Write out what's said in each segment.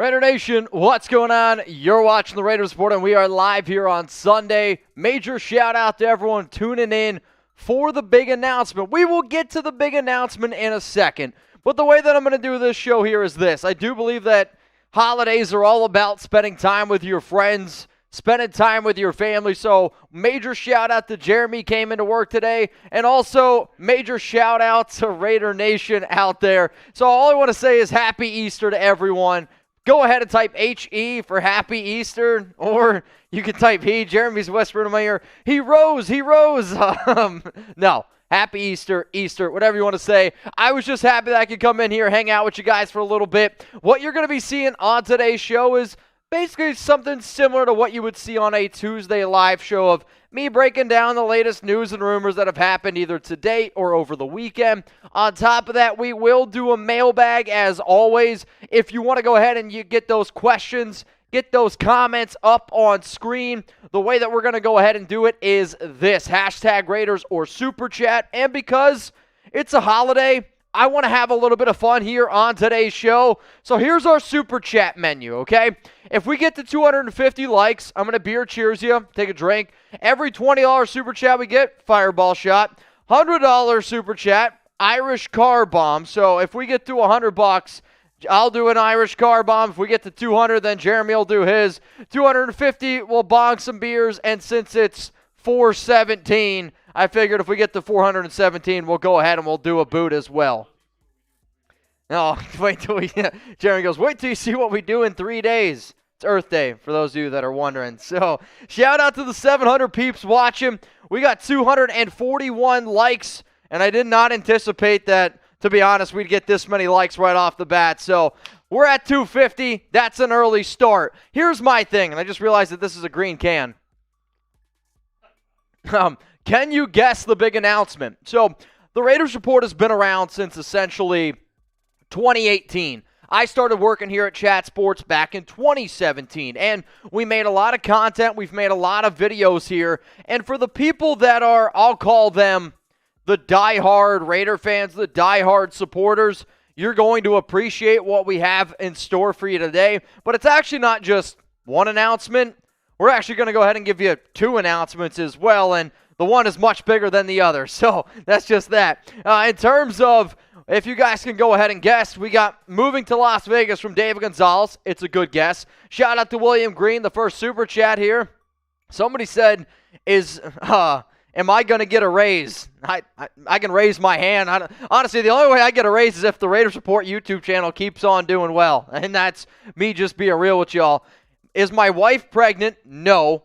Raider Nation, what's going on? You're watching the Raiders Report, and we are live here on Sunday. Major shout out to everyone tuning in for the big announcement. We will get to the big announcement in a second, but the way that I'm going to do this show here is this. I do believe that holidays are all about spending time with your friends, spending time with your family, so major shout out to Jeremy came into work today, and also major shout out to Raider Nation out there. So all I want to say is Happy Easter to everyone. Go ahead and type H-E for Happy Easter, or you can type he. Jeremy's whispering in my ear, he rose. No, Happy Easter, whatever you want to say. I was just happy that I could come in here, hang out with you guys for a little bit. What you're going to be seeing on today's show is basically something similar to what you would see on a Tuesday live show of me breaking down the latest news and rumors that have happened either today or over the weekend. On top of that, we will do a mailbag as always. If you want to go ahead and you get those questions, get those comments up on screen, the way that we're going to go ahead and do it is this, hashtag Raiders or Super Chat. And because it's a holiday, I want to have a little bit of fun here on today's show. So here's our Super Chat menu, okay? If we get to 250 likes, I'm going to beer cheers you, take a drink. Every $20 Super Chat we get, fireball shot. $100 Super Chat, Irish car bomb. So if we get to $100, I'll do an Irish car bomb. If we get to 200, then Jeremy will do his. 250, we'll bong some beers. And since it's 417, I figured if we get to 417, we'll go ahead and we'll do a boot as well. No, wait till we, Jeremy goes, wait till you see what we do in 3 days. It's Earth Day, for those of you that are wondering. So, shout out to the 700 peeps watching. We got 241 likes, and I did not anticipate that, to be honest, we'd get this many likes right off the bat. So, we're at 250. That's an early start. Here's my thing, and I just realized that this is a green can. Can you guess the big announcement? So, the Raiders Report has been around since essentially 2018. I started working here at Chat Sports back in 2017, and we made a lot of content. We've made a lot of videos here, and for the people that are, I'll call them the diehard Raider fans, the diehard supporters, you're going to appreciate what we have in store for you today, but it's actually not just one announcement. We're actually going to go ahead and give you two announcements as well, and the one is much bigger than the other, so that's just that. In terms of, if you guys can go ahead and guess, we got moving to Las Vegas from David Gonzalez. It's a good guess. Shout out to William Green, the first Super Chat here. Somebody said, am I going to get a raise? I can raise my hand. Honestly, the only way I get a raise is if the Raiders Report YouTube channel keeps on doing well, and that's me just being real with y'all. Is my wife pregnant? No,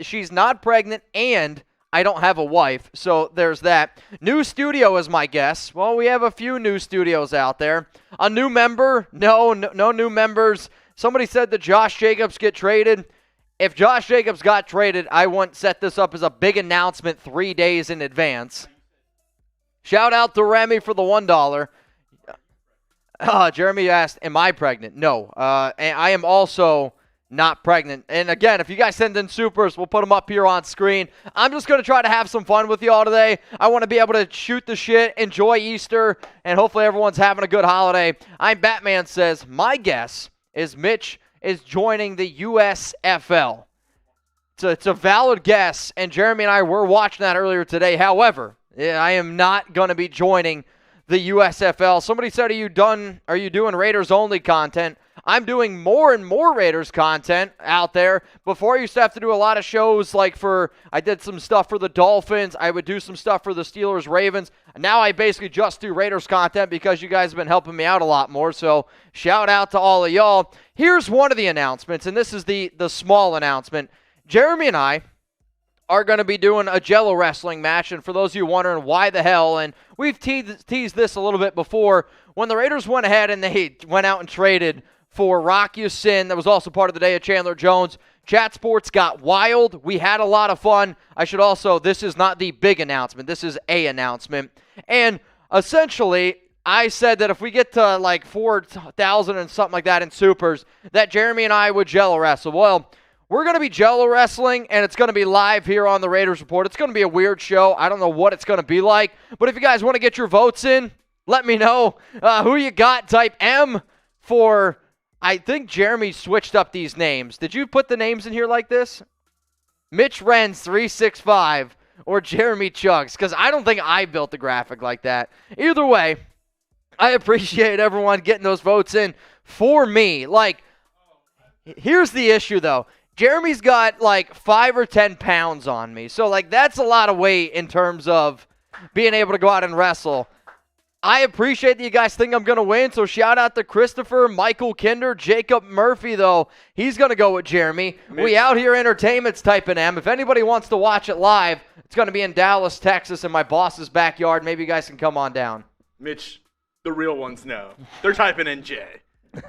she's not pregnant, and I don't have a wife, so there's that. New studio is my guess. Well, we have a few new studios out there. A new member? No new members. Somebody said that Josh Jacobs get traded. If Josh Jacobs got traded, I wouldn't set this up as a big announcement 3 days in advance. Shout out to Remy for the $1. Jeremy asked, am I pregnant? No. And I am also not pregnant. And again, if you guys send in supers, we'll put them up here on screen. I'm just going to try to have some fun with y'all today. I want to be able to shoot the shit, enjoy Easter, and hopefully everyone's having a good holiday. I'm Batman says, my guess is Mitch is joining the USFL. It's a valid guess, and Jeremy and I were watching that earlier today. However, I am not going to be joining the USFL. Somebody said, are you doing Raiders only content? I'm doing more and more Raiders content out there. Before, I used to have to do a lot of shows I did some stuff for the Dolphins. I would do some stuff for the Steelers, Ravens. Now I basically just do Raiders content because you guys have been helping me out a lot more. So shout out to all of y'all. Here's one of the announcements, and this is the small announcement. Jeremy and I are going to be doing a Jello wrestling match, and for those of you wondering why the hell, and we've teased this a little bit before, when the Raiders went ahead and they went out and traded for Rock Ya-Sin, that was also part of the day of Chandler Jones. Chat Sports got wild. We had a lot of fun. This is not the big announcement. This is a announcement. And essentially, I said that if we get to like 4,000 and something like that in supers, that Jeremy and I would Jello wrestle. Well, we're going to be Jello wrestling, and it's going to be live here on the Raiders Report. It's going to be a weird show. I don't know what it's going to be like. But if you guys want to get your votes in, let me know who you got. Type M for I think Jeremy switched up these names. Did you put the names in here like this? Mitch Renz 365 or Jeremy Chugs? Because I don't think I built the graphic like that. Either way, I appreciate everyone getting those votes in for me. Like, here's the issue, though. Jeremy's got, like, 5 or 10 pounds on me. So, like, that's a lot of weight in terms of being able to go out and wrestle. I appreciate that you guys think I'm going to win, so shout out to Christopher, Michael Kinder, Jacob Murphy, though. He's going to go with Jeremy. Mitch. We Out Here Entertainment's typing M. If anybody wants to watch it live, it's going to be in Dallas, Texas, in my boss's backyard. Maybe you guys can come on down. Mitch, the real ones know. They're typing in J.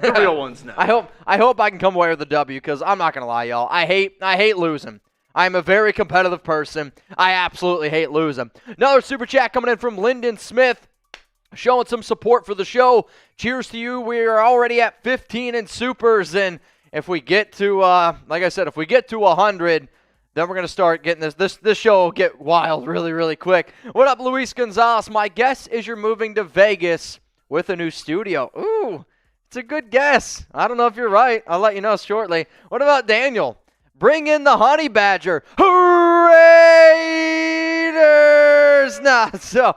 The real ones know. I hope I can come away with a W, because I'm not going to lie, y'all. I hate losing. I'm a very competitive person. I absolutely hate losing. Another super chat coming in from Lyndon Smith, showing some support for the show. Cheers to you. We are already at 15 in supers, and if we get to, like I said, if we get to 100, then we're going to start getting this show will get wild really, really quick. What up, Luis Gonzalez? My guess is you're moving to Vegas with a new studio. Ooh, it's a good guess. I don't know if you're right. I'll let you know shortly. What about Daniel? Bring in the Honey Badger. Raiders! Nah, so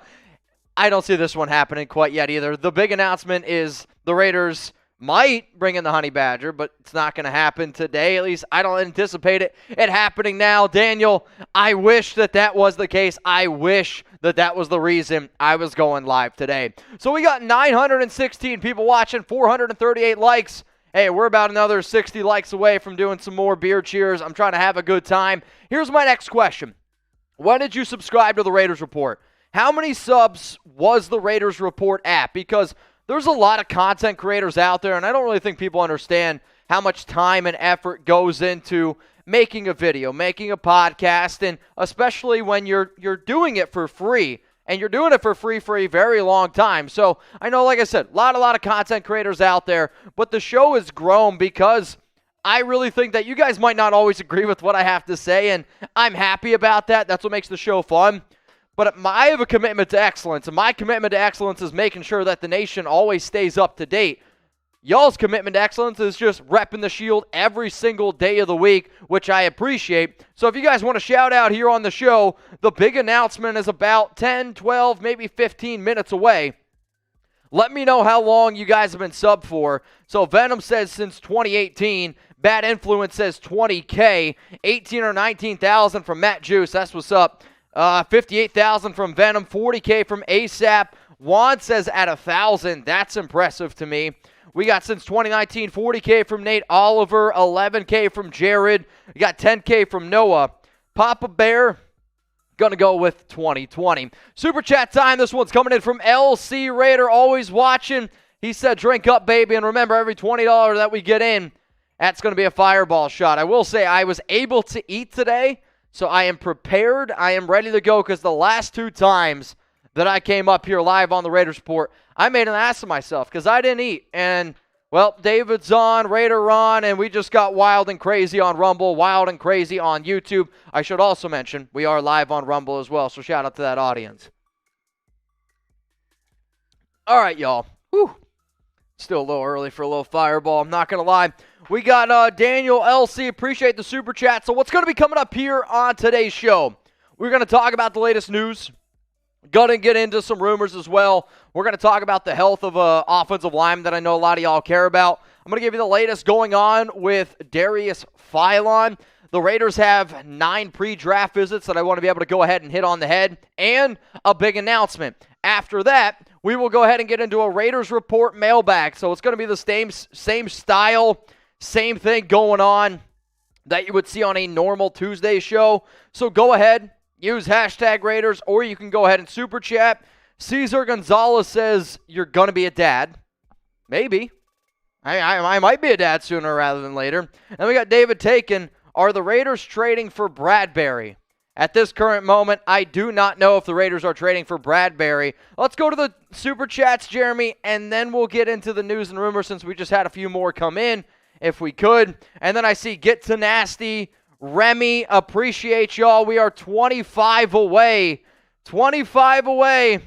I don't see this one happening quite yet either. The big announcement is the Raiders might bring in the Honey Badger, but it's not going to happen today. At least I don't anticipate it happening now. Daniel, I wish that was the case. I wish that was the reason I was going live today. So we got 916 people watching, 438 likes. Hey, we're about another 60 likes away from doing some more beer cheers. I'm trying to have a good time. Here's my next question. When did you subscribe to the Raiders Report? How many subs was the Raiders Report at? Because there's a lot of content creators out there, and I don't really think people understand how much time and effort goes into making a video, making a podcast, and especially when you're doing it for free. And you're doing it for free for a very long time. So I know, like I said, a lot of content creators out there, but the show has grown because I really think that you guys might not always agree with what I have to say, and I'm happy about that. That's what makes the show fun. But I have a commitment to excellence, and my commitment to excellence is making sure that the nation always stays up to date. Y'all's commitment to excellence is just repping the shield every single day of the week, which I appreciate. So if you guys want to shout out here on the show, the big announcement is about 10, 12, maybe 15 minutes away. Let me know how long you guys have been subbed for. So Venom says since 2018. Bad Influence says 20K. 18 or 19,000 from Matt Juice. That's what's up. 58,000 from Venom. 40K from ASAP. Juan says at 1,000. That's impressive to me. We got since 2019, 40K from Nate Oliver, 11K from Jared. We got 10K from Noah. Papa Bear, going to go with 2020. Super chat time. This one's coming in from LC Raider, always watching. He said, drink up, baby. And remember, every $20 that we get in, that's going to be a fireball shot. I will say I was able to eat today, so I am prepared. I am ready to go because the last 2 times that I came up here live on the Raiders Report, I made an ass of myself because I didn't eat. And, well, David's on, Raider on, and we just got wild and crazy on Rumble, wild and crazy on YouTube. I should also mention we are live on Rumble as well, so shout out to that audience. All right, y'all. Whew. Still a little early for a little fireball, I'm not going to lie. We got Daniel LC, appreciate the super chat. So what's going to be coming up here on today's show? We're going to talk about the latest news. Going to get into some rumors as well. We're going to talk about the health of offensive lineman that I know a lot of y'all care about. I'm going to give you the latest going on with Darius Philon. The Raiders have 9 pre-draft visits that I want to be able to go ahead and hit on the head, and a big announcement. After that, we will go ahead and get into a Raiders Report mailbag. So it's going to be the same style, same thing going on that you would see on a normal Tuesday show. So go ahead. Use hashtag Raiders, or you can go ahead and super chat. Cesar Gonzalez says, you're going to be a dad. Maybe. I might be a dad sooner rather than later. And we got David Taken. Are the Raiders trading for Bradbury? At this current moment, I do not know if the Raiders are trading for Bradbury. Let's go to the super chats, Jeremy, and then we'll get into the news and rumors since we just had a few more come in, if we could. And then I see Get to Nasty. Remy, appreciate y'all. We are 25 away. 25 away.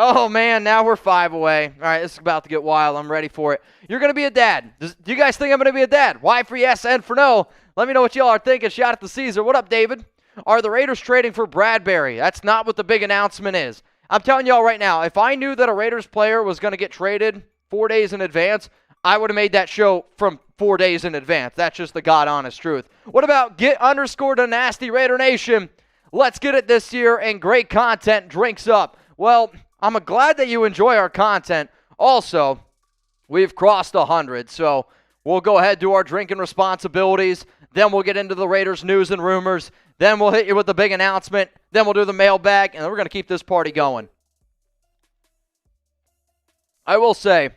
Oh, man, now we're 5 away. All right, this is about to get wild. I'm ready for it. You're going to be a dad. Do you guys think I'm going to be a dad? Y for yes and for no. Let me know what y'all are thinking. Shout out to Caesar. What up, David? Are the Raiders trading for Bradbury? That's not what the big announcement is. I'm telling y'all right now, if I knew that a Raiders player was going to get traded 4 days in advance, I would have made that show from 4 days in advance. That's just the God-honest truth. What about get_the_nasty Raider Nation? Let's get it this year, and great content drinks up. Well, I'm glad that you enjoy our content. Also, we've crossed 100, so we'll go ahead and do our drinking responsibilities. Then we'll get into the Raiders news and rumors. Then we'll hit you with the big announcement. Then we'll do the mailbag, and then we're going to keep this party going. I will say,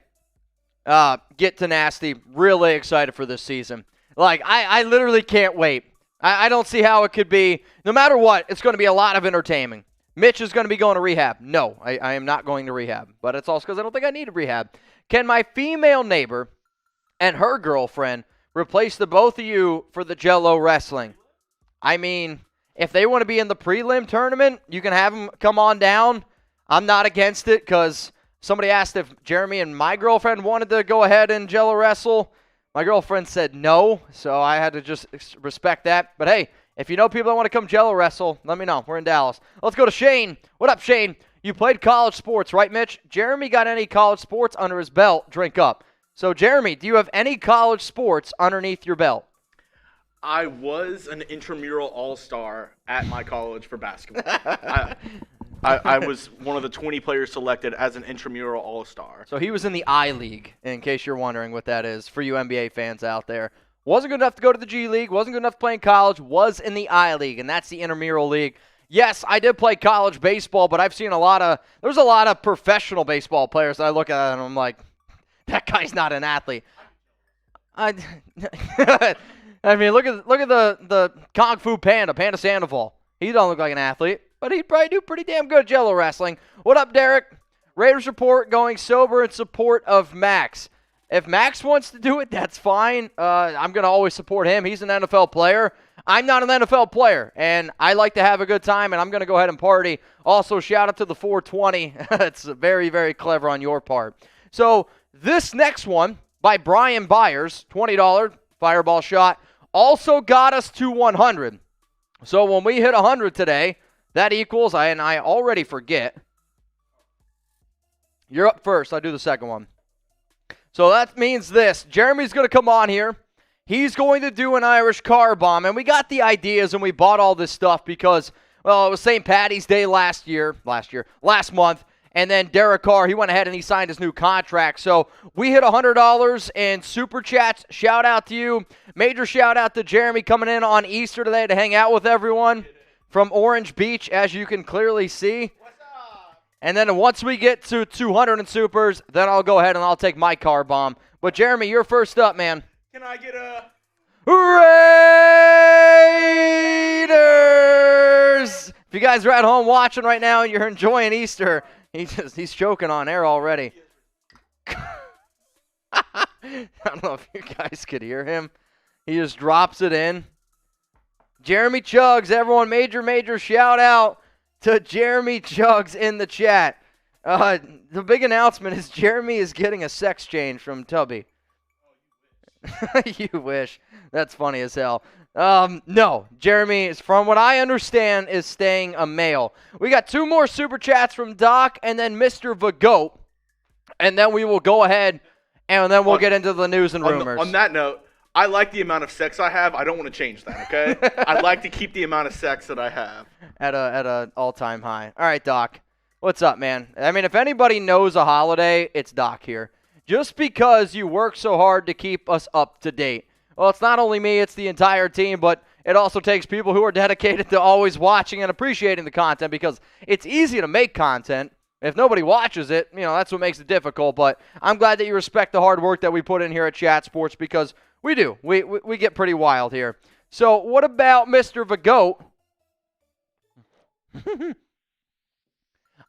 get to nasty. Really excited for this season. Like, I literally can't wait. I don't see how it could be. No matter what, it's going to be a lot of entertaining. Mitch is going to be going to rehab. No, I am not going to rehab. But it's also because I don't think I need a rehab. Can my female neighbor and her girlfriend replace the both of you for the Jello wrestling? I mean, if they want to be in the prelim tournament, you can have them come on down. I'm not against it because somebody asked if Jeremy and my girlfriend wanted to go ahead and Jello wrestle. My girlfriend said no, so I had to just respect that. But hey, if you know people that want to come Jello wrestle, let me know. We're in Dallas. Let's go to Shane. What up, Shane? You played college sports, right, Mitch? Jeremy got any college sports under his belt? Drink up. So, Jeremy, do you have any college sports underneath your belt? I was an intramural all-star at my college for basketball. I was one of the 20 players selected as an intramural all-star. So he was in the I League, in case you're wondering what that is for you NBA fans out there. Wasn't good enough to go to the G League, wasn't good enough to play in college, was in the I League, and that's the intramural league. Yes, I did play college baseball, but I've seen there's a lot of professional baseball players that I look at and I'm like, that guy's not an athlete. I mean, look at the Kung Fu Panda Sandoval. He don't look like an athlete, but he'd probably do pretty damn good Jello wrestling. What up, Derek? Raiders report going sober in support of Max. If Max wants to do it, that's fine. I'm going to always support him. He's an NFL player. I'm not an NFL player, and I like to have a good time, and I'm going to go ahead and party. Also, shout out to the 420. It's very, very clever on your part. So this next one by Brian Byers, $20 fireball shot, also got us to 100. So when we hit 100 today, that equals, and I already forget. You're up first. I'll do the second one. So that means this. Jeremy's going to come on here. He's going to do an Irish car bomb. And we got the ideas and we bought all this stuff because, well, it was St. Patty's Day last month. And then Derek Carr, he went ahead and he signed his new contract. So we hit $100 in super chats. Shout out to you. Major shout out to Jeremy coming in on Easter today to hang out with everyone from Orange Beach, as you can clearly see. And then once we get to 200 in supers, then I'll go ahead and I'll take my car bomb. But Jeremy, you're first up, man. Can I get a Raiders? If you guys are at home watching right now and you're enjoying Easter, he's choking on air already. I don't know if you guys could hear him. He just drops it in. Jeremy Chugs, everyone, major shout out to Jeremy Chugs in the chat. The big announcement is Jeremy is getting a sex change from Tubby. You wish. That's funny as hell. No, Jeremy, is, from what I understand, is staying a male. We got 2 more super chats from Doc and then Mr. Vagoat. And then we will go ahead and then we'll get into the news and rumors. On that note, I like the amount of sex I have. I don't want to change that, okay? I'd like to keep the amount of sex that I have. At a all-time high. All right, Doc. What's up, man? I mean, if anybody knows a holiday, it's Doc here. Just because you work so hard to keep us up to date. Well, it's not only me, it's the entire team, but it also takes people who are dedicated to always watching and appreciating the content because it's easy to make content. If nobody watches it, that's what makes it difficult. But I'm glad that you respect the hard work that we put in here at Chat Sports because we do. We get pretty wild here. So what about Mr. Vagoat?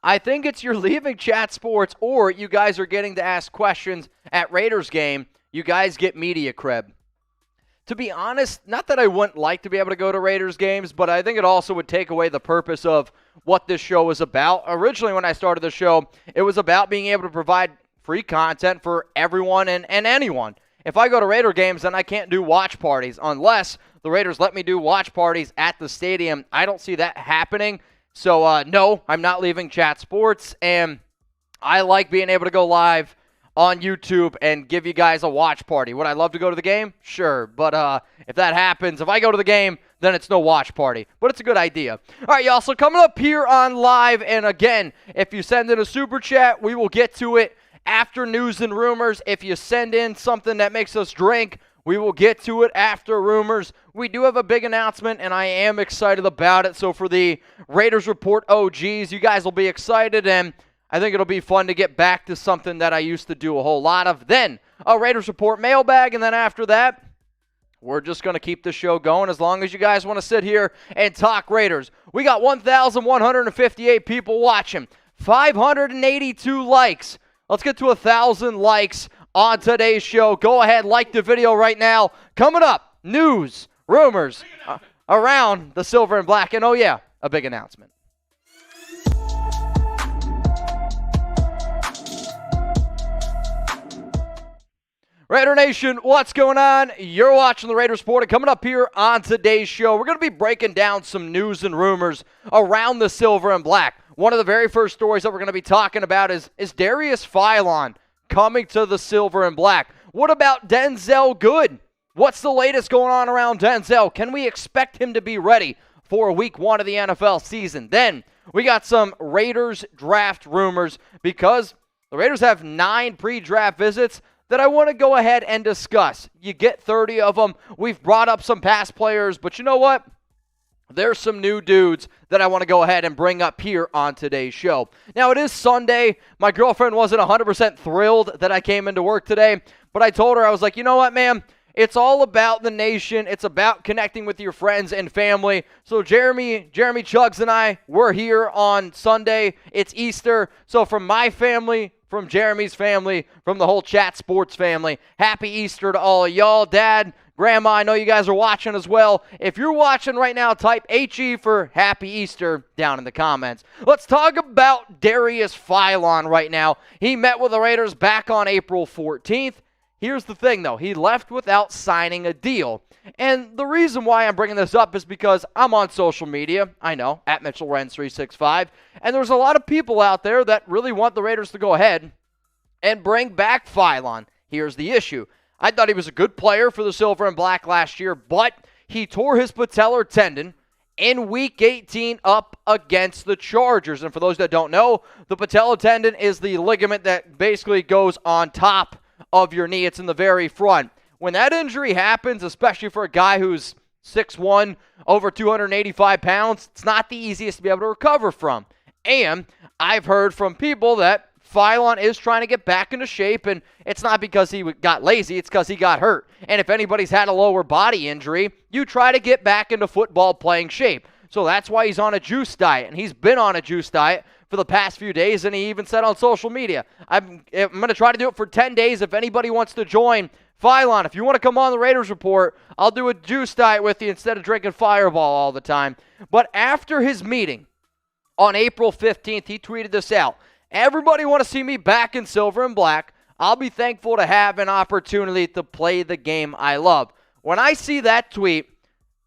I think it's you're leaving Chat Sports or you guys are getting to ask questions at Raiders game. You guys get media cred. to be honest, not that I wouldn't like to be able to go to Raiders games, but I think it also would take away the purpose of what this show is about. Originally, when I started the show, it was about being able to provide free content for everyone and anyone. If I go to Raider games, then I can't do watch parties unless the Raiders let me do watch parties at the stadium. I don't see that happening. So, no, I'm not leaving Chat Sports, and I like being able to go live on YouTube and give you guys a watch party. Would I love to go to the game? Sure. But if that happens, if I go to the game, then it's no watch party. But it's a good idea. All right, y'all. So coming up here on live, and again, if you send in a super chat, we will get to it after news and rumors. If you send in something that makes us drink, we will get to it after rumors. We do have a big announcement, and I am excited about it. So for the Raiders Report OGs, you guys will be excited, and I think it'll be fun to get back to something that I used to do a whole lot of. Then a Raiders Report mailbag, and then after that, we're just going to keep the show going as long as you guys want to sit here and talk Raiders. We got 1,158 people watching, 582 likes. Let's get to 1,000 likes on today's show. Go ahead, like the video right now. Coming up, news, rumors around the silver and black, and oh yeah, a big announcement. Raider Nation, what's going on? You're watching the Raiders Report, and coming up here on today's show, we're going to be breaking down some news and rumors around the silver and black. One of the very first stories that we're going to be talking about is Darius Philon coming to the silver and black. What about Denzelle Good? What's the latest going on around Denzelle? Can we expect him to be ready for week 1 of the NFL season? Then we got some Raiders draft rumors because the Raiders have 9 pre-draft visits that I want to go ahead and discuss. You get 30 of them. We've brought up some past players, but you know what? There's some new dudes that I want to go ahead and bring up here on today's show. Now, it is Sunday. My girlfriend wasn't 100% thrilled that I came into work today, but I told her, I was like, you know what, ma'am? It's all about the nation. It's about connecting with your friends and family. So Jeremy Chugs and I, we're here on Sunday. It's Easter. So from my family, from Jeremy's family, from the whole Chat Sports family, happy Easter to all of y'all. Dad, Grandma, I know you guys are watching as well. If you're watching right now, type HE for Happy Easter down in the comments. Let's talk about Darius Philon right now. He met with the Raiders back on April 14th. Here's the thing, though. He left without signing a deal. And the reason why I'm bringing this up is because I'm on social media. I know, at Mitchell Renz 365. And there's a lot of people out there that really want the Raiders to go ahead and bring back Philon. Here's the issue. I thought he was a good player for the Silver and Black last year, but he tore his patellar tendon in Week 18 up against the Chargers. And for those that don't know, the patellar tendon is the ligament that basically goes on top of your knee. It's in the very front. When that injury happens, especially for a guy who's 6'1", over 285 pounds, it's not the easiest to be able to recover from. And I've heard from people that Philon is trying to get back into shape, and it's not because he got lazy, it's because he got hurt. And if anybody's had a lower body injury, you try to get back into football playing shape. So that's why he's on a juice diet, and he's been on a juice diet for the past few days, and he even said on social media, I'm going to try to do it for 10 days. If anybody wants to join, Philon, if you want to come on the Raiders Report, I'll do a juice diet with you instead of drinking Fireball all the time. But after his meeting on April 15th, he tweeted this out. Everybody want to see me back in silver and black. I'll be thankful to have an opportunity to play the game I love. When I see that tweet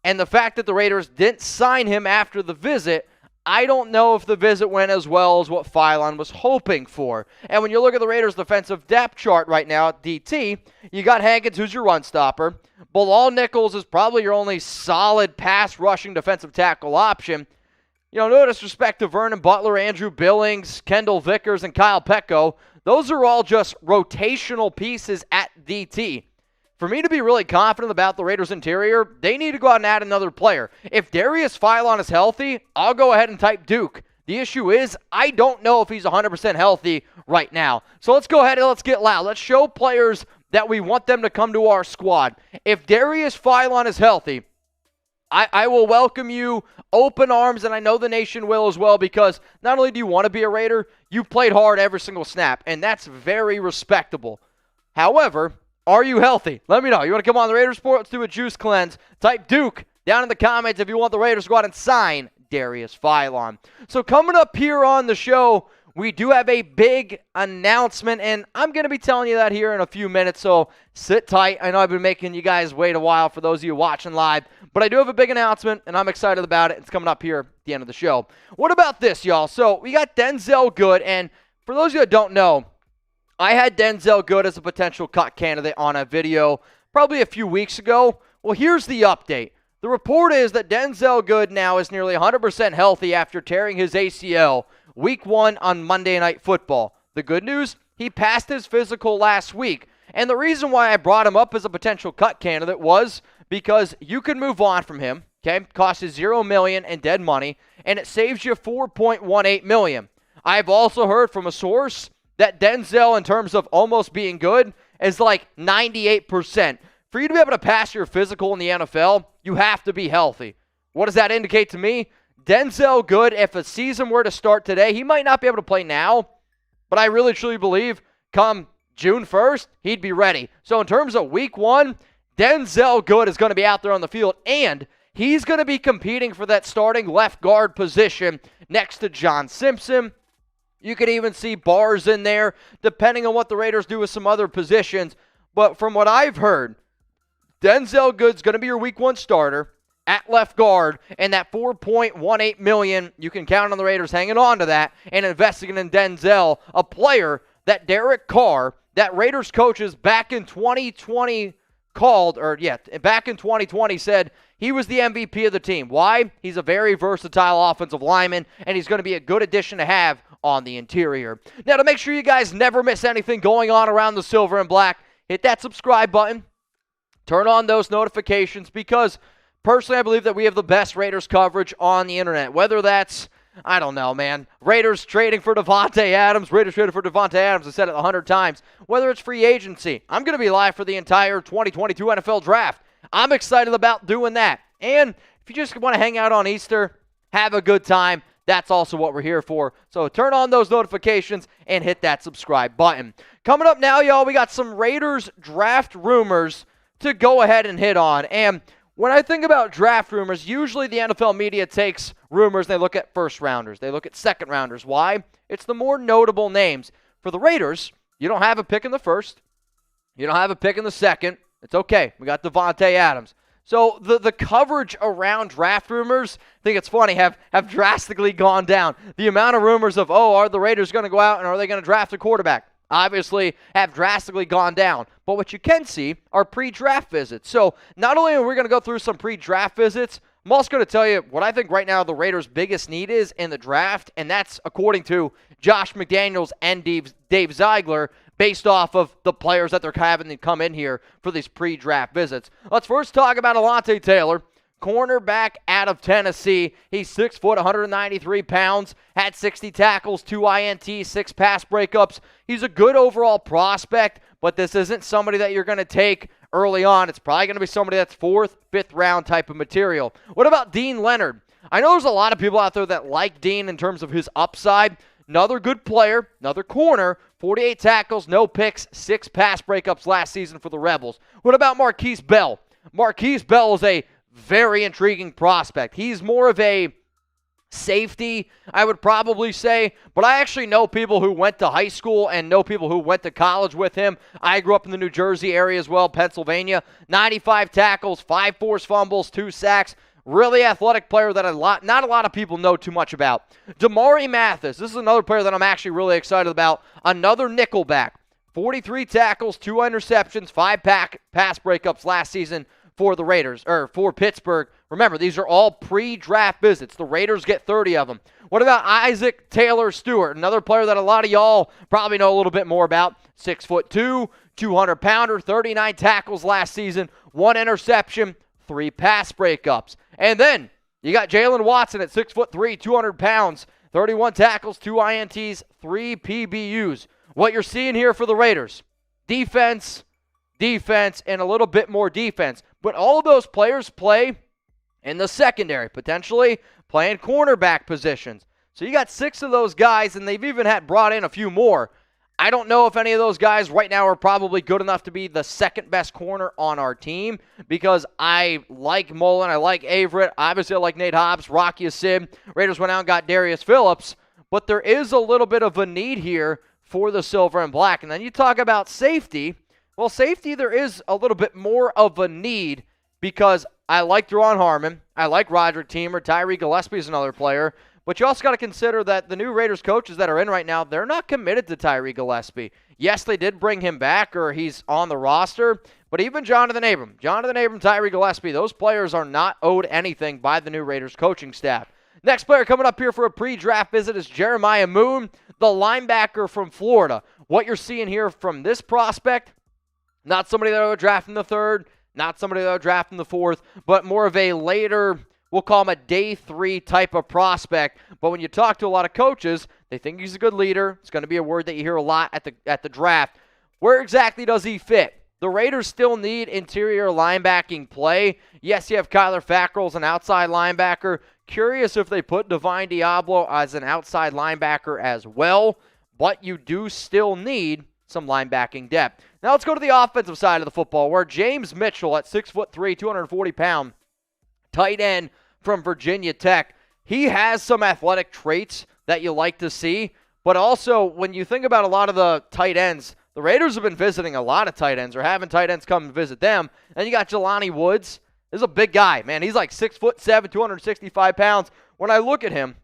and the fact that the Raiders didn't sign him after the visit, I don't know if the visit went as well as what Philon was hoping for. And when you look at the Raiders' defensive depth chart right now at DT, you got Hankins, who's your run stopper. Bilal Nichols is probably your only solid pass-rushing defensive tackle option. You know, no disrespect to Vernon Butler, Andrew Billings, Kendall Vickers, and Kyle Petco. Those are all just rotational pieces at DT. For me to be really confident about the Raiders' interior, they need to go out and add another player. If Darius Philon is healthy, I'll go ahead and type Duke. The issue is, I don't know if he's 100% healthy right now. So let's go ahead and let's get loud. Let's show players that we want them to come to our squad. If Darius Philon is healthy, I will welcome you open arms, and I know the nation will as well, because not only do you want to be a Raider, you've played hard every single snap, and that's very respectable. However, Are you healthy? Let me know. You want to come on the Raiders Report? Let's do a juice cleanse. Type Duke down in the comments if you want the Raiders to go out and sign Darius Philon. So coming up here on the show, we do have a big announcement, and I'm going to be telling you that here in a few minutes, so sit tight. I know I've been making you guys wait a while for those of you watching live, but I do have a big announcement, and I'm excited about it. It's coming up here at the end of the show. What about this, y'all? So we got Denzelle Good, and for those of you that don't know, I had Denzelle Good as a potential cut candidate on a video probably a few weeks ago. Well, here's the update. The report is that Denzelle Good now is nearly 100% healthy after tearing his ACL Week 1 on Monday Night Football. The good news, he passed his physical last week. And the reason why I brought him up as a potential cut candidate was because you can move on from him, okay? Costs you $0 million in dead money, and it saves you $4.18 million. I've also heard from a source that Denzelle, in terms of almost being good, is like 98%. For you to be able to pass your physical in the NFL, you have to be healthy. What does that indicate to me? Denzelle Good, if a season were to start today, he might not be able to play now, but I really truly believe come June 1st, he'd be ready. So in terms of Week 1, Denzelle Good is going to be out there on the field, and he's going to be competing for that starting left guard position next to John Simpson. You could even see Bars in there, depending on what the Raiders do with some other positions. But from what I've heard, Denzelle Good's going to be your Week 1 starter at left guard, and that $4.18 million, you can count on the Raiders hanging on to that and investing in Denzelle, a player that Derek Carr, that Raiders coaches back in 2020 back in 2020 said he was the MVP of the team. Why? He's a very versatile offensive lineman, and he's going to be a good addition to have on the interior. Now, to make sure you guys never miss anything going on around the silver and black, hit that subscribe button, turn on those notifications, because personally, I believe that we have the best Raiders coverage on the internet. Whether that's, I don't know, man, Raiders trading for Davante Adams, I said it 100 times. Whether it's free agency, I'm going to be live for the entire 2022 NFL Draft. I'm excited about doing that. And if you just want to hang out on Easter, have a good time, that's also what we're here for. So turn on those notifications and hit that subscribe button. Coming up now, y'all, we got some Raiders draft rumors to go ahead and hit on. And when I think about draft rumors, usually the NFL media takes rumors and they look at first rounders. They look at second rounders. Why? It's the more notable names. For the Raiders, you don't have a pick in the first. You don't have a pick in the second. It's okay. We got Davante Adams. So the coverage around draft rumors, I think it's funny, have drastically gone down. The amount of rumors of, are the Raiders going to go out and are they going to draft a quarterback? Obviously have drastically gone down. But what you can see are pre-draft visits. So not only are we going to go through some pre-draft visits, I'm also going to tell you what I think right now the Raiders' biggest need is in the draft, and that's according to Josh McDaniels and Dave Ziegler, based off of the players that they're having to come in here for these pre-draft visits. Let's first talk about Alontae Taylor, cornerback out of Tennessee. He's 6 foot, 193 pounds, had 60 tackles, 2 INTs, 6 pass breakups. He's a good overall prospect, but this isn't somebody that you're going to take early on. It's probably going to be somebody that's 4th, 5th round type of material. What about Dean Leonard? I know there's a lot of people out there that like Dean in terms of his upside. Another good player, another corner, 48 tackles, no picks, 6 pass breakups last season for the Rebels. What about Marquise Bell? Marquise Bell is a very intriguing prospect. He's more of a safety, I would probably say, but I actually know people who went to high school and know people who went to college with him. I grew up in the New Jersey area as well, Pennsylvania. 95 tackles, 5 forced fumbles, 2 sacks. Really athletic player that not a lot of people know too much about. Damari Mathis, this is another player that I'm actually really excited about. Another nickelback. 43 tackles, 2 interceptions, 5 pass breakups last season for the Raiders, or for Pittsburgh. Remember, these are all pre-draft visits. The Raiders get 30 of them. What about Isaac Taylor Stewart? Another player that a lot of y'all probably know a little bit more about. 6'2", 200-pounder, 39 tackles last season, 1 interception, 3 pass breakups. And then you got Jalen Watson at 6'3", 200 pounds, 31 tackles, 2 INTs, 3 PBUs. What you're seeing here for the Raiders, defense, and a little bit more defense. But all of those players play in the secondary, potentially playing cornerback positions. So you got 6 of those guys, and they've even brought in a few more. I don't know if any of those guys right now are probably good enough to be the second best corner on our team because I like Mullen, I like Averett, obviously I like Nate Hobbs, Rocky Asid. Raiders went out and got Darius Phillips, but there is a little bit of a need here for the silver and black. And then you talk about safety. Well, safety, there is a little bit more of a need because I like Deron Harmon, I like Roderick Teamer, Tyree Gillespie is another player. But you also got to consider that the new Raiders coaches that are in right now, they're not committed to Tyree Gillespie. Yes, they did bring him back, or he's on the roster, but even Jonathan Abram, Tyree Gillespie, those players are not owed anything by the new Raiders coaching staff. Next player coming up here for a pre-draft visit is Jeremiah Moon, the linebacker from Florida. What you're seeing here from this prospect, not somebody that would draft in the third, not somebody that would draft in the fourth, but more of a later, we'll call him a day 3 type of prospect. But when you talk to a lot of coaches, they think he's a good leader. It's going to be a word that you hear a lot at the draft. Where exactly does he fit? The Raiders still need interior linebacking play. Yes, you have Kyler Fackrell as an outside linebacker. Curious if they put Divine Diablo as an outside linebacker as well. But you do still need some linebacking depth. Now let's go to the offensive side of the football, where James Mitchell at 6'3", 240-pound tight end from Virginia Tech. He has some athletic traits that you like to see, but also when you think about a lot of the tight ends, the Raiders have been visiting a lot of tight ends or having tight ends come and visit them. And you got Jelani Woods. This is a big guy, man. He's like 6'7", 265 pounds. When I look at him,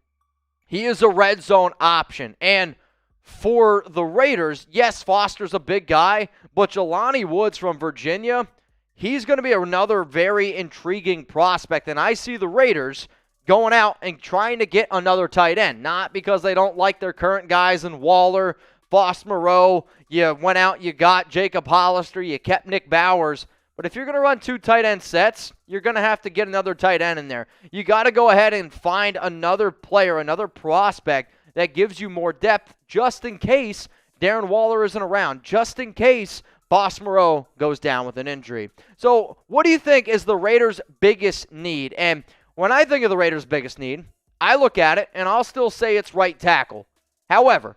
he is a red zone option. And for the Raiders, yes, Foster's a big guy, but Jelani Woods from Virginia, he's going to be another very intriguing prospect, and I see the Raiders going out and trying to get another tight end, not because they don't like their current guys in Waller, Foss Moreau, you went out, you got Jacob Hollister, you kept Nick Bowers, but if you're going to run 2 tight end sets, you're going to have to get another tight end in there. You got to go ahead and find another player, another prospect that gives you more depth just in case Darren Waller isn't around, just in case Foss Moreau goes down with an injury. So what do you think is the Raiders' biggest need? And when I think of the Raiders' biggest need, I look at it and I'll still say it's right tackle. However,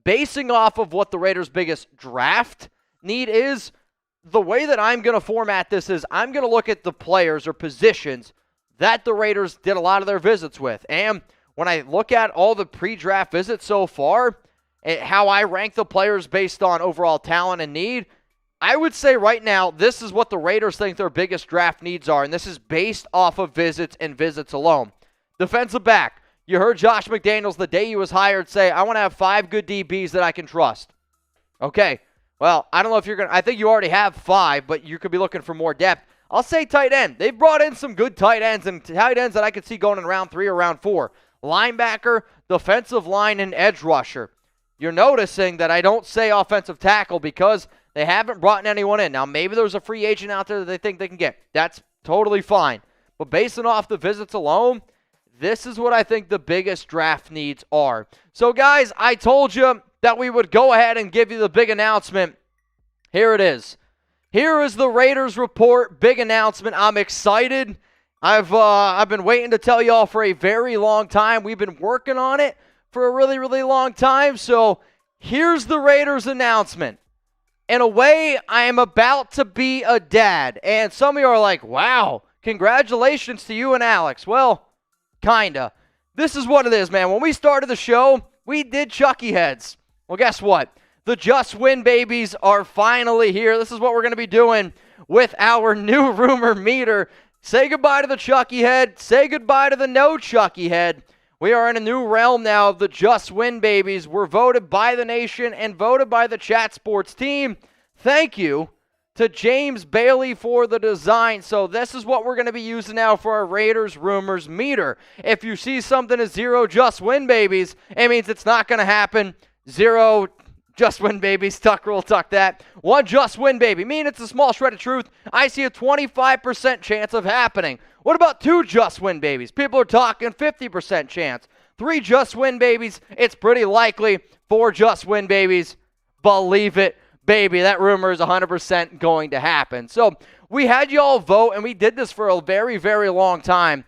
basing off of what the Raiders' biggest draft need is, the way that I'm going to format this is I'm going to look at the players or positions that the Raiders did a lot of their visits with. And when I look at all the pre-draft visits so far, how I rank the players based on overall talent and need, I would say right now this is what the Raiders think their biggest draft needs are, and this is based off of visits and visits alone. Defensive back. You heard Josh McDaniels the day he was hired say, I want to have 5 good DBs that I can trust. Okay, well, I don't know if you're going to, I think you already have 5, but you could be looking for more depth. I'll say tight end. They've brought in some good tight ends and tight ends that I could see going in round 3 or round 4. Linebacker, defensive line, and edge rusher. You're noticing that I don't say offensive tackle because they haven't brought anyone in. Now, maybe there's a free agent out there that they think they can get. That's totally fine. But basing off the visits alone, this is what I think the biggest draft needs are. So, guys, I told you that we would go ahead and give you the big announcement. Here it is. Here is the Raiders report, big announcement. I'm excited. I've been waiting to tell y'all for a very long time. We've been working on it for a really, really long time. So here's the Raiders announcement. In a way, I am about to be a dad. And some of you are like, wow, congratulations to you and Alex. Well, kinda. This is what it is, man. When we started the show, we did Chucky heads. Well, guess what? The Just Win babies are finally here. This is what we're going to be doing with our new rumor meter. Say goodbye to the Chucky head. Say goodbye to the no Chucky head. We are in a new realm now of the Just Win babies. We're voted by the nation and voted by the Chat Sports team. Thank you to James Bailey for the design. So this is what we're going to be using now for our Raiders rumors meter. If you see something as 0 Just Win babies, it means it's not going to happen. 0 Just Win babies, tuck rule, tuck that. 1 Just Win baby, mean it's a small shred of truth. I see a 25% chance of happening. What about 2 Just Win babies? People are talking 50% chance. 3 Just Win babies, it's pretty likely. 4 Just Win babies, believe it, baby. That rumor is 100% going to happen. So we had you all vote, and we did this for a very, very long time.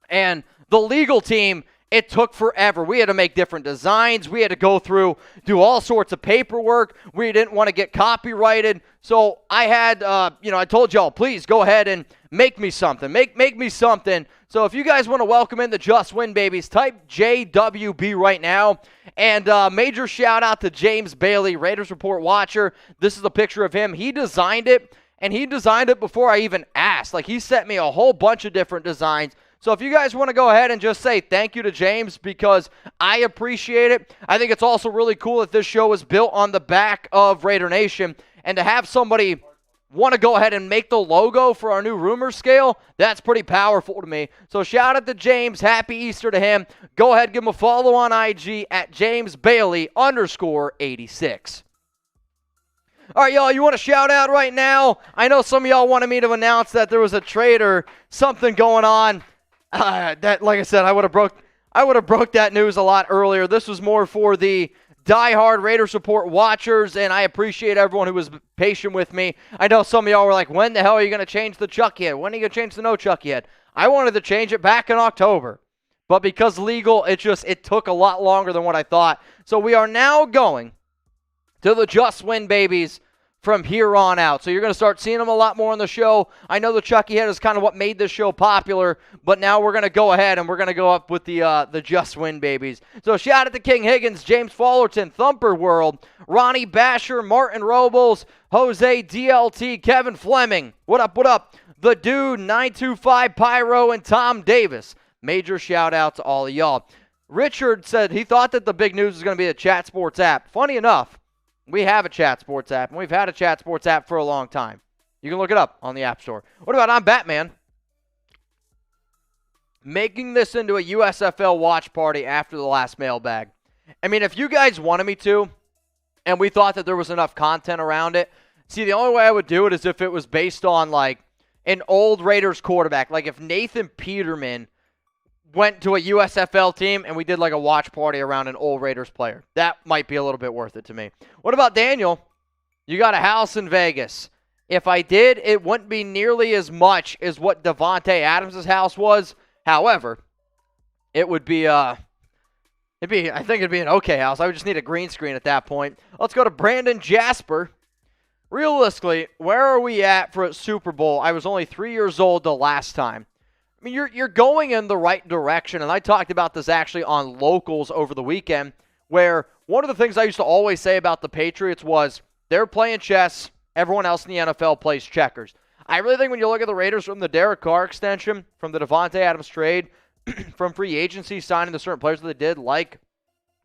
And the legal team It took forever. We had to make different designs. We had to go through, do all sorts of paperwork. We didn't want to get copyrighted. So I had, I told y'all, please go ahead and make me something. Make me something. So if you guys want to welcome in the Just Win Babies, type JWB right now. And major shout out to James Bailey, Raiders Report watcher. This is a picture of him. He designed it, and he designed it before I even asked. Like, he sent me a whole bunch of different designs. So if you guys want to go ahead and just say thank you to James, because I appreciate it. I think it's also really cool that this show is built on the back of Raider Nation, and to have somebody want to go ahead and make the logo for our new rumor scale, that's pretty powerful to me. So shout out to James. Happy Easter to him. Go ahead, give him a follow on IG at JamesBailey_86. All right, y'all, you want to shout out right now? I know some of y'all wanted me to announce that there was a trade or something going on. That, like I said, I would have broke that news a lot earlier. This was more for the diehard Raiders Report watchers, and I appreciate everyone who was patient with me. I know some of y'all were like, when the hell are you going to change the Chucky head? When are you going to change the no Chucky head? I wanted to change it back in October, but because legal, it took a lot longer than what I thought. So we are now going to the Just Win Babies from here on out. So you're going to start seeing them a lot more on the show. I know the Chucky head is kind of what made this show popular, but now we're going to go ahead and we're going to go up with the Just Win Babies. So shout out to King Higgins, James Fullerton, Thumper World, Ronnie Basher, Martin Robles, Jose DLT, Kevin Fleming. What up, what up? The Dude, 925 Pyro, and Tom Davis. Major shout out to all of y'all. Richard said he thought that the big news was going to be a Chat Sports app. Funny enough, we have a Chat Sports app, and we've had a Chat Sports app for a long time. You can look it up on the App Store. What about I'm Batman? Making this into a USFL watch party after the last mailbag. I mean, if you guys wanted me to, and we thought that there was enough content around it, see, the only way I would do it is if it was based on, like, an old Raiders quarterback. Like, if Nathan Peterman went to a USFL team and we did like a watch party around an old Raiders player. That might be a little bit worth it to me. What about Daniel? You got a house in Vegas. If I did, it wouldn't be nearly as much as what Davante Adams' house was. However, it would be I think it'd be an okay house. I would just need a green screen at that point. Let's go to Brandon Jasper. Realistically, where are we at for a Super Bowl? I was only 3 years old the last time. I mean, you're going in the right direction, and I talked about this actually on Locals over the weekend, where one of the things I used to always say about the Patriots was they're playing chess, everyone else in the NFL plays checkers. I really think when you look at the Raiders from the Derek Carr extension, from the Davante Adams trade, from free agency signing the certain players that they did, like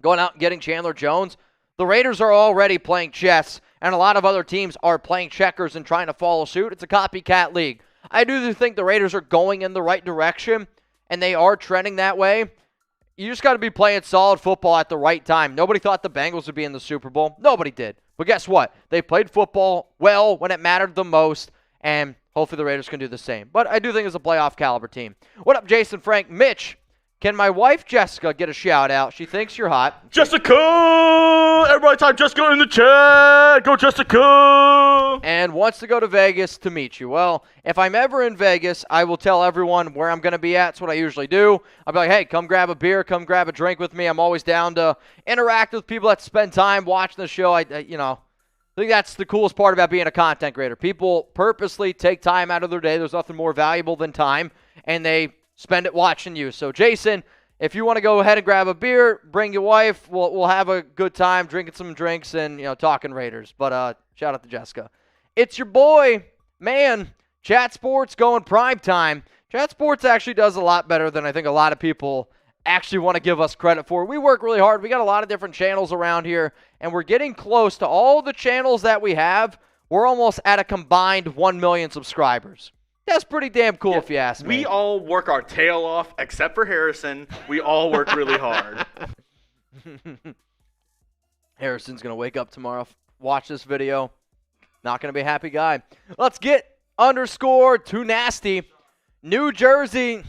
going out and getting Chandler Jones, the Raiders are already playing chess, and a lot of other teams are playing checkers and trying to follow suit. It's a copycat league. I do think the Raiders are going in the right direction, and they are trending that way. You just got to be playing solid football at the right time. Nobody thought the Bengals would be in the Super Bowl. Nobody did. But guess what? They played football well when it mattered the most, and hopefully the Raiders can do the same. But I do think it's a playoff caliber team. What up, Jason Frank? Mitch, can my wife Jessica get a shout out? She thinks you're hot. Jessica! Everybody type Jessica in the chat! Go Jessica! And wants to go to Vegas to meet you. Well, if I'm ever in Vegas, I will tell everyone where I'm going to be at. That's what I usually do. I'll be like, hey, come grab a beer, come grab a drink with me. I'm always down to interact with people that spend time watching the show. I think that's the coolest part about being a content creator. People purposely take time out of their day. There's nothing more valuable than time, and they spend it watching you. So, Jason, if you want to go ahead and grab a beer, bring your wife. We'll have a good time drinking some drinks and, talking Raiders. But shout out to Jessica. It's your boy, man, Chat Sports going prime time. Chat Sports actually does a lot better than I think a lot of people actually want to give us credit for. We work really hard. We got a lot of different channels around here, and we're getting close to all the channels that we have. We're almost at a combined 1 million subscribers. That's pretty damn cool, if you ask me. We all work our tail off, except for Harrison. We all work really hard. Harrison's going to wake up tomorrow, watch this video. Not going to be a happy guy. Let's get _too nasty. New Jersey.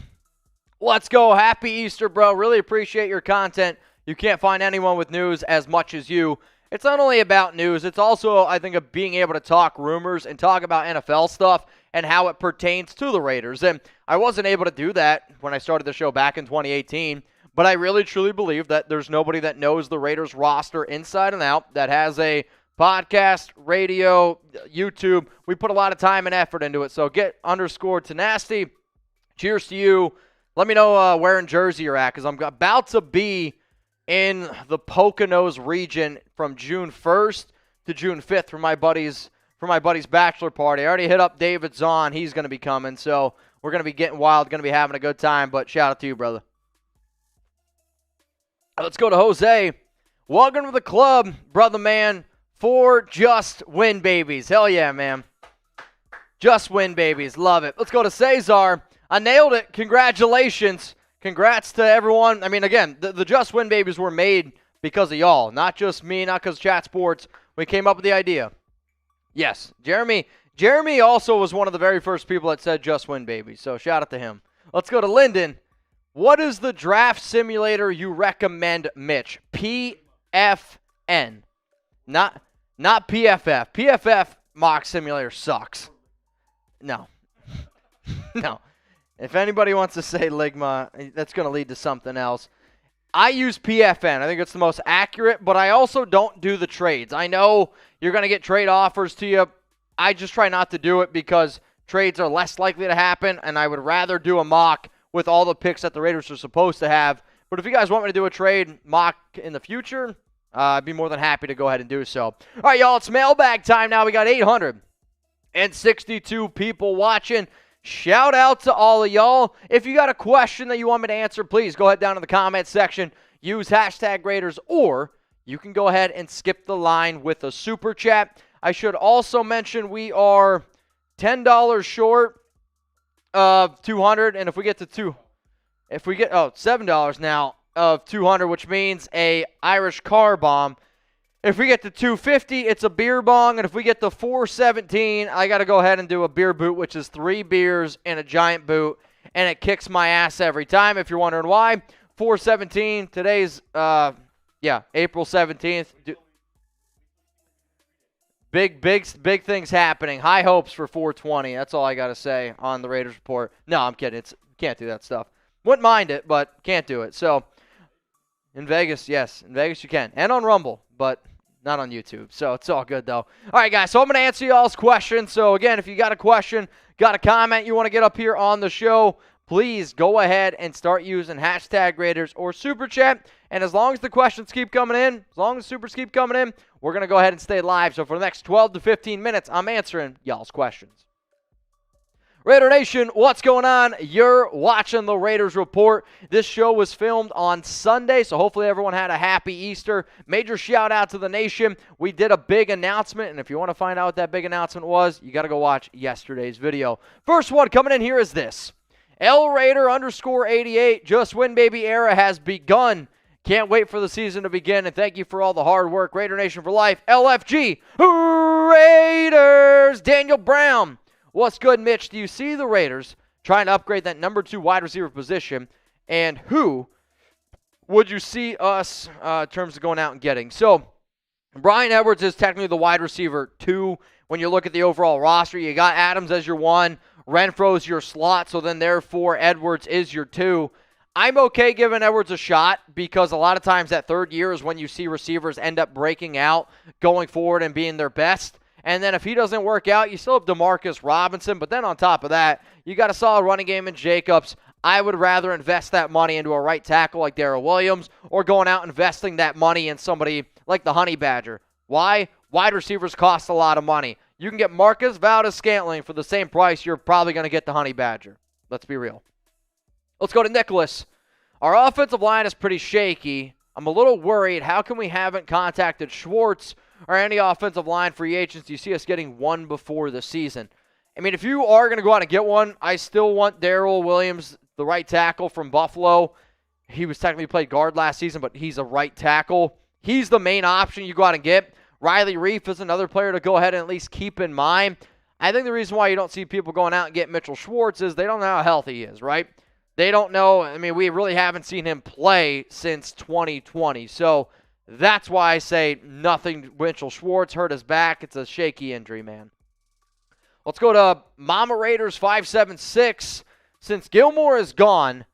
Let's go. Happy Easter, bro. Really appreciate your content. You can't find anyone with news as much as you. It's not only about news. It's also, I think, of being able to talk rumors and talk about NFL stuff and how it pertains to the Raiders. And I wasn't able to do that when I started the show back in 2018. But I really, truly believe that there's nobody that knows the Raiders roster inside and out that has a podcast, radio, YouTube. We put a lot of time and effort into it. So get _tenacity. Cheers to you. Let me know where in Jersey you're at, because I'm about to be in the Poconos region from June 1st to June 5th for my buddy's bachelor party. I already hit up David Zahn. He's going to be coming. So we're going to be getting wild, going to be having a good time. But shout out to you, brother. Let's go to Jose. Welcome to the club, brother man, for Just Win Babies. Hell yeah, man. Just Win Babies. Love it. Let's go to Cesar. I nailed it. Congratulations. Congrats to everyone. I mean, again, the Just Win Babies were made because of y'all. Not just me, not because Chat Sports. We came up with the idea. Yes, Jeremy also was one of the very first people that said Just Win Babies. So shout out to him. Let's go to Lyndon. What is the draft simulator you recommend, Mitch? PFN. Not PFF. PFF mock simulator sucks. No. No. If anybody wants to say Ligma, that's going to lead to something else. I use PFN. I think it's the most accurate, but I also don't do the trades. I know you're going to get trade offers to you. I just try not to do it because trades are less likely to happen, and I would rather do a mock with all the picks that the Raiders are supposed to have. But if you guys want me to do a trade mock in the future, I'd be more than happy to go ahead and do so. All right, y'all, it's mailbag time now. We got 862 people watching. Shout out to all of y'all. If you got a question that you want me to answer, please go ahead down in the comment section. Use hashtag Raiders, or you can go ahead and skip the line with a super chat. I should also mention we are $10 short of 200, and if we get to $7 now of 200, which means a Irish car bomb. If we get to 250, it's a beer bong, and if we get to 417, I got to go ahead and do a beer boot, which is 3 beers and a giant boot, and it kicks my ass every time. If you're wondering why, 417. Today's April 17th. Big things happening. High hopes for 420. That's all I got to say on the Raiders report. No, I'm kidding. Can't do that stuff. Wouldn't mind it, but can't do it. So, in Vegas, yes. In Vegas you can. And on Rumble, but not on YouTube. So, it's all good, though. All right, guys. So, I'm going to answer y'all's questions. So, again, if you got a question, got a comment you want to get up here on the show, please go ahead and start using hashtag Raiders or Super Chat. And as long as the questions keep coming in, as long as supers keep coming in, we're going to go ahead and stay live. So for the next 12 to 15 minutes, I'm answering y'all's questions. Raider Nation, what's going on? You're watching the Raiders Report. This show was filmed on Sunday, so hopefully everyone had a happy Easter. Major shout out to the nation. We did a big announcement, and if you want to find out what that big announcement was, you got to go watch yesterday's video. First one coming in here is this. LRaider_88, Just Win Baby era has begun. Can't wait for the season to begin, and thank you for all the hard work. Raider Nation for life. LFG Raiders. Daniel Brown. What's good, Mitch? Do you see the Raiders trying to upgrade that number 2 wide receiver position? And who would you see us in terms of going out and getting? So, Bryan Edwards is technically the wide receiver 2 when you look at the overall roster. You got Adams as your 1. Renfro's your slot, so then therefore Edwards is your 2. I'm okay giving Edwards a shot because a lot of times that third year is when you see receivers end up breaking out, going forward and being their best. And then if he doesn't work out, you still have Demarcus Robinson. But then on top of that, you got a solid running game in Jacobs. I would rather invest that money into a right tackle like Darrell Williams or going out investing that money in somebody like the Honey Badger. Why? Wide receivers cost a lot of money. You can get Marcus Valdes-Scantling for the same price you're probably going to get the Honey Badger. Let's be real. Let's go to Nicholas. Our offensive line is pretty shaky. I'm a little worried. How come we haven't contacted Schwartz or any offensive line free agents? Do you see us getting one before the season? I mean, if you are going to go out and get one, I still want Darrell Williams, the right tackle from Buffalo. He was technically played guard last season, but he's a right tackle. He's the main option you go out and get. Riley Reif is another player to go ahead and at least keep in mind. I think the reason why you don't see people going out and get Mitchell Schwartz is they don't know how healthy he is, right? They don't know. I mean, we really haven't seen him play since 2020. So that's why I say nothing. Mitchell Schwartz hurt his back. It's a shaky injury, man. Let's go to Mama Raiders 576. Since Gilmore is gone,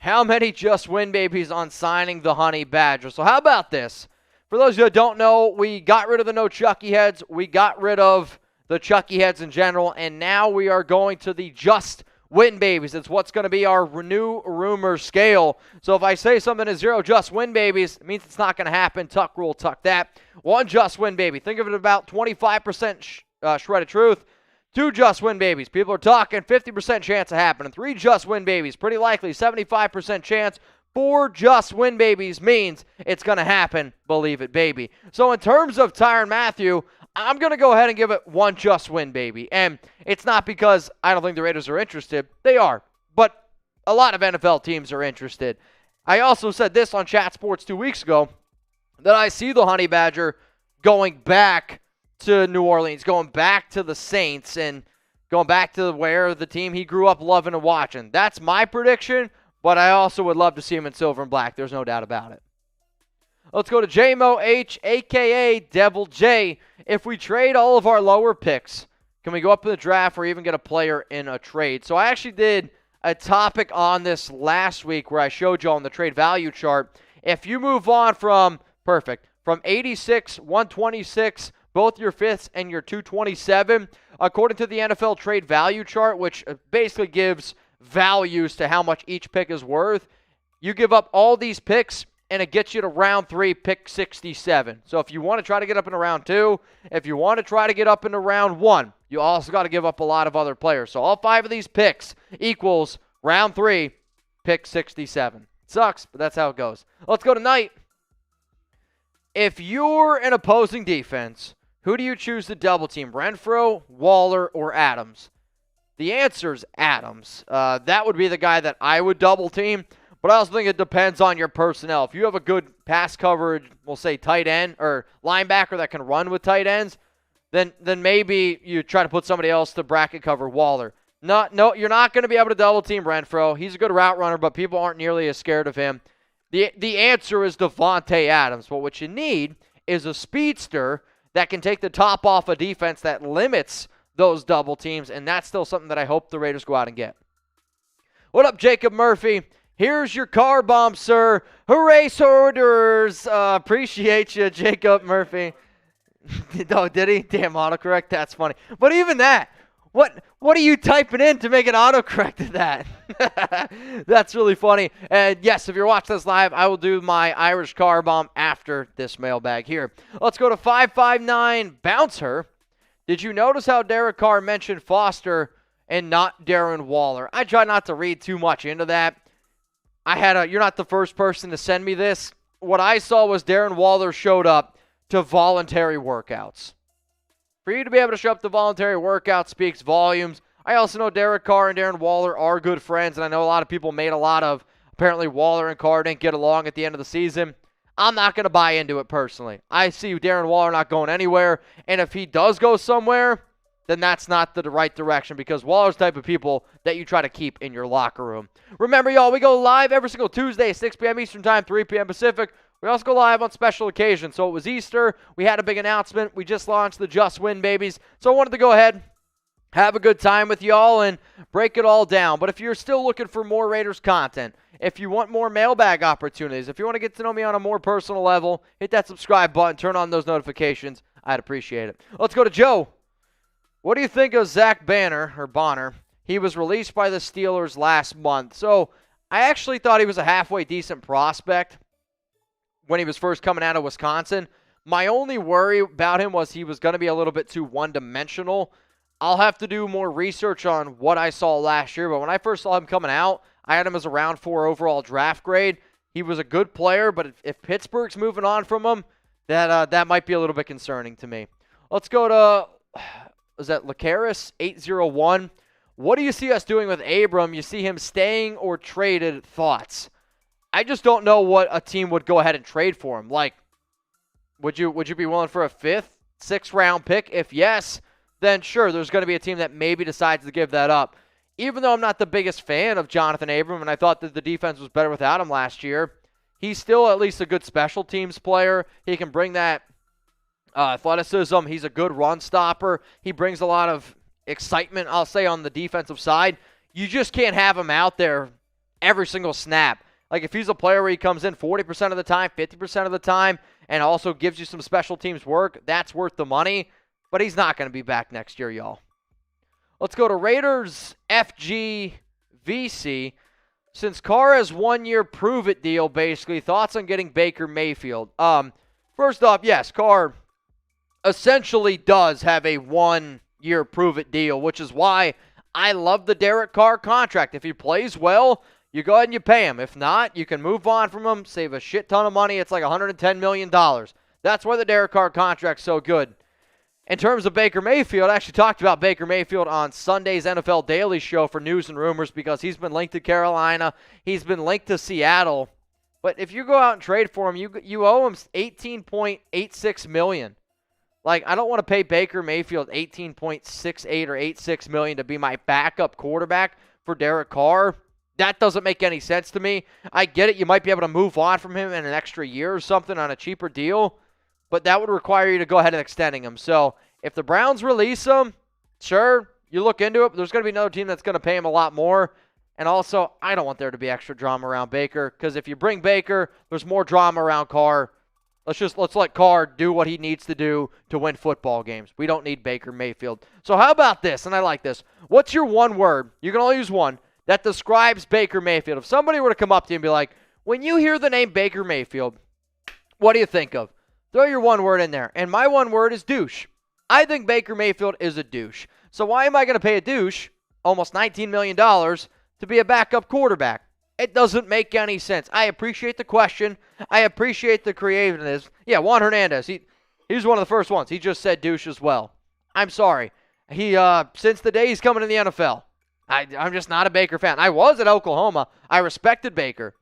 how many just win babies on signing the Honey Badger? So how about this? For those of you that don't know, we got rid of the no Chucky heads. We got rid of the Chucky heads in general, and now we are going to the just win babies. It's what's going to be our renew rumor scale. So if I say something is 0 just win babies, it means it's not going to happen. Tuck rule, tuck that. 1 just win baby. Think of it about 25% shredded truth. 2 just win babies. People are talking 50% chance of happening. 3 just win babies. Pretty likely 75% chance. 4 just win babies means it's going to happen. Believe it, baby. So in terms of Tyrann Mathieu, I'm going to go ahead and give it 1 just win baby. And it's not because I don't think the Raiders are interested. They are. But a lot of NFL teams are interested. I also said this on Chat Sports 2 weeks ago, that I see the Honey Badger going back to New Orleans, going back to the Saints, and going back to where the team he grew up loving and watching. That's my prediction, but I also would love to see him in silver and black. There's no doubt about it. Let's go to JMO H, a.k.a. Devil J. If we trade all of our lower picks, can we go up in the draft or even get a player in a trade? So I actually did a topic on this last week where I showed you on the trade value chart. If you move on from 86, 126, both your 5ths and your 227, according to the NFL trade value chart, which basically gives values to how much each pick is worth, you give up all these picks, and it gets you to round 3, pick 67. So if you want to try to get up into round 2, if you want to try to get up into round 1, you also got to give up a lot of other players. So all 5 of these picks equals round 3, pick 67. Sucks, but that's how it goes. Let's go tonight. If you're an opposing defense, who do you choose to double team? Renfrow, Waller, or Adams? The answer is Adams. That would be the guy that I would double team. But I also think it depends on your personnel. If you have a good pass coverage, we'll say tight end or linebacker that can run with tight ends, then maybe you try to put somebody else to bracket cover Waller. No, you're not going to be able to double team Renfrow. He's a good route runner, but people aren't nearly as scared of him. The answer is Davante Adams. But what you need is a speedster that can take the top off a defense that limits those double teams, and that's still something that I hope the Raiders go out and get. What up, Jacob Murphy? Here's your car bomb, sir. Hooray, sorters. Appreciate you, Jacob Murphy. Oh, did he? Damn, autocorrect. That's funny. But even that, what are you typing in to make it autocorrect to that? That's really funny. And yes, if you're watching this live, I will do my Irish car bomb after this mailbag here. Let's go to 559 Bouncer. Did you notice how Derek Carr mentioned Foster and not Darren Waller? I try not to read too much into that. You're not the first person to send me this. What I saw was Darren Waller showed up to voluntary workouts. For you to be able to show up to voluntary workouts speaks volumes. I also know Derek Carr and Darren Waller are good friends, and I know a lot of people made a lot of, apparently Waller and Carr didn't get along at the end of the season. I'm not going to buy into it personally. I see Darren Waller not going anywhere, and if he does go somewhere, then that's not the right direction, because Waller's the type of people that you try to keep in your locker room. Remember, y'all, we go live every single Tuesday, 6 p.m. Eastern Time, 3 p.m. Pacific. We also go live on special occasions. So it was Easter. We had a big announcement. We just launched the Just Win Babies. So I wanted to go ahead, have a good time with y'all, and break it all down. But if you're still looking for more Raiders content, if you want more mailbag opportunities, if you want to get to know me on a more personal level, hit that subscribe button, turn on those notifications. I'd appreciate it. Let's go to Joe. What do you think of Zach Bonner? He was released by the Steelers last month. So I actually thought he was a halfway decent prospect when he was first coming out of Wisconsin. My only worry about him was he was going to be a little bit too one-dimensional. I'll have to do more research on what I saw last year, but when I first saw him coming out, I had him as a round 4 overall draft grade. He was a good player, but if Pittsburgh's moving on from him, that might be a little bit concerning to me. Let's go to... Is that Lacaris 801? What do you see us doing with Abram? You see him staying or traded? Thoughts? I just don't know what a team would go ahead and trade for him. Like, would you be willing for a 5th, 6th round pick? If yes, then sure, there's going to be a team that maybe decides to give that up. Even though I'm not the biggest fan of Jonathan Abram, and I thought that the defense was better without him last year, he's still at least a good special teams player. He can bring that athleticism. He's a good run stopper. He brings a lot of excitement, I'll say, on the defensive side. You just can't have him out there every single snap. Like, if he's a player where he comes in 40% of the time, 50% of the time, and also gives you some special teams work, that's worth the money. But he's not going to be back next year, y'all. Let's go to Raiders FGVC. Since Carr has 1 year prove-it deal, basically, thoughts on getting Baker Mayfield? First off, yes, Carr essentially does have a 1 year prove-it deal, which is why I love the Derek Carr contract. If he plays well, you go ahead and you pay him. If not, you can move on from him, save a shit ton of money. It's like $110 million. That's why the Derek Carr contract's so good. In terms of Baker Mayfield, I actually talked about Baker Mayfield on Sunday's NFL Daily Show for news and rumors because he's been linked to Carolina. He's been linked to Seattle. But if you go out and trade for him, you owe him $18.86 million. Like, I don't want to pay Baker Mayfield $18.68 or $86 million to be my backup quarterback for Derek Carr. That doesn't make any sense to me. I get it. You might be able to move on from him in an extra year or something on a cheaper deal, but that would require you to go ahead and extending him. So if the Browns release him, sure, you look into it, but there's going to be another team that's going to pay him a lot more. And also, I don't want there to be extra drama around Baker, because if you bring Baker, there's more drama around Carr. Let's let Carr do what he needs to do to win football games. We don't need Baker Mayfield. So how about this? And I like this. What's your one word? You can only use one that describes Baker Mayfield. If somebody were to come up to you and be like, when you hear the name Baker Mayfield, what do you think of? Throw your one word in there. And my one word is douche. I think Baker Mayfield is a douche. So why am I going to pay a douche almost $19 million to be a backup quarterback? It doesn't make any sense. I appreciate the question. I appreciate the creativeness. Yeah, Juan Hernandez, he's one of the first ones. He just said douche as well. I'm sorry. He since the day he's coming to the NFL, I'm just not a Baker fan. I was at Oklahoma. I respected Baker.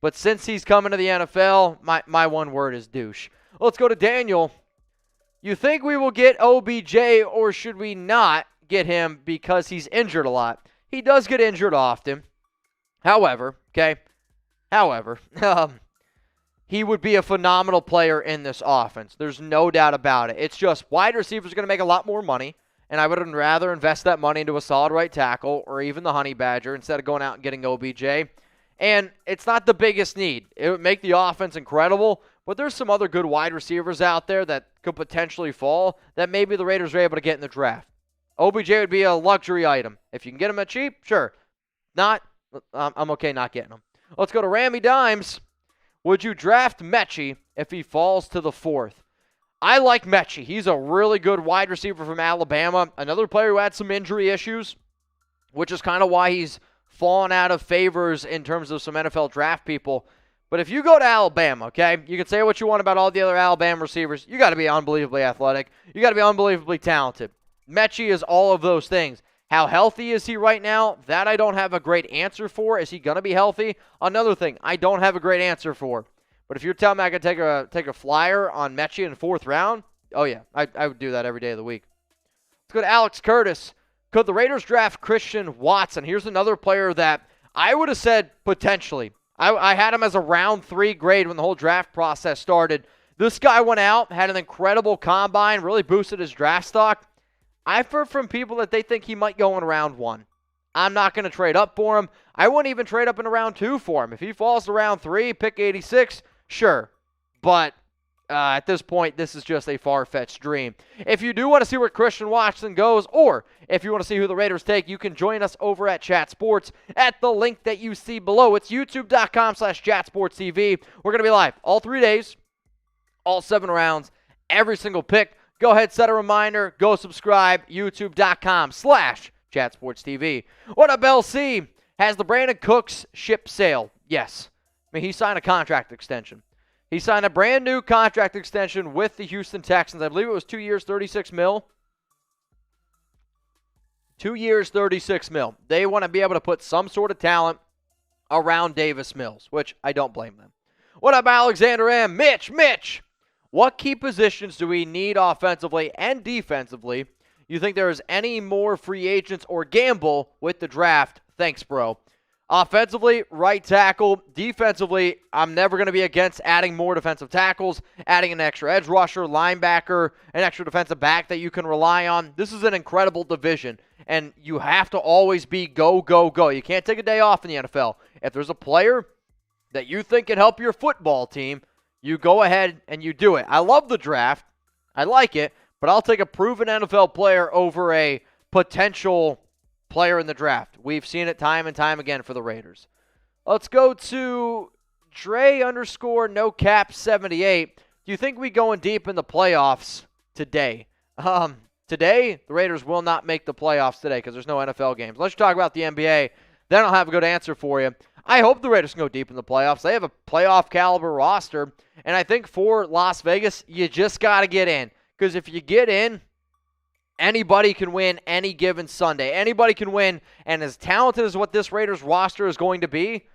But since he's coming to the NFL, my one word is douche. Let's go to Daniel. You think we will get OBJ, or should we not get him because he's injured a lot? He does get injured often. However, he would be a phenomenal player in this offense. There's no doubt about it. It's just wide receivers are going to make a lot more money, and I would rather invest that money into a solid right tackle or even the Honey Badger instead of going out and getting OBJ. And it's not the biggest need. It would make the offense incredible, but there's some other good wide receivers out there that could potentially fall that maybe the Raiders are able to get in the draft. OBJ would be a luxury item. If you can get him at cheap, sure. Not, I'm okay not getting him. Let's go to Rammy Dimes. Would you draft Mechie if he falls to the 4th? I like Mechie. He's a really good wide receiver from Alabama. Another player who had some injury issues, which is kind of why he's fallen out of favors in terms of some NFL draft people. But if you go to Alabama, okay, you can say what you want about all the other Alabama receivers. You got to be unbelievably athletic. You got to be unbelievably talented. Mechie is all of those things. How healthy is he right now? That I don't have a great answer for. Is he going to be healthy? Another thing I don't have a great answer for. But if you're telling me I could take a flyer on Mechie in the 4th round, oh yeah, I would do that every day of the week. Let's go to Alex Curtis. Could the Raiders draft Christian Watson? Here's another player that I would have said potentially. I had him as a round 3 grade when the whole draft process started. This guy went out, had an incredible combine, really boosted his draft stock. I've heard from people that they think he might go in round 1. I'm not going to trade up for him. I wouldn't even trade up in round 2 for him. If he falls to round 3, pick 86, sure. But at this point, this is just a far-fetched dream. If you do want to see where Christian Watson goes, or if you want to see who the Raiders take, you can join us over at Chat Sports at the link that you see below. It's youtube.com/chatsportstv. We're going to be live all 3 days, all 7 rounds, every single pick. Go ahead, set a reminder. Go subscribe. YouTube.com/chatsportstv. What up, LC? Has the Brandon Cooks ship sailed? Yes. I mean, he signed a contract extension. He signed a brand new contract extension with the Houston Texans. I believe it was 2 years, $36 million. 2 years, $36 million. They want to be able to put some sort of talent around Davis Mills, which I don't blame them. What up, Alexander M? Mitch. What key positions do we need offensively and defensively? You think there is any more free agents or gamble with the draft? Thanks, bro. Offensively, right tackle. Defensively, I'm never going to be against adding more defensive tackles, adding an extra edge rusher, linebacker, an extra defensive back that you can rely on. This is an incredible division, and you have to always be go, go, go. You can't take a day off in the NFL. If there's a player that you think can help your football team, you go ahead and you do it. I love the draft. I like it, but I'll take a proven NFL player over a potential player in the draft. We've seen it time and time again for the Raiders. Let's go to Dre_NoCap78. Do you think we going deep in the playoffs today? Today, the Raiders will not make the playoffs today because there's no NFL games. Let's talk about the NBA. Then I'll have a good answer for you. I hope the Raiders can go deep in the playoffs. They have a playoff caliber roster. And I think for Las Vegas, you just got to get in. Because if you get in, anybody can win any given Sunday. Anybody can win. And as talented as what this Raiders roster is going to be,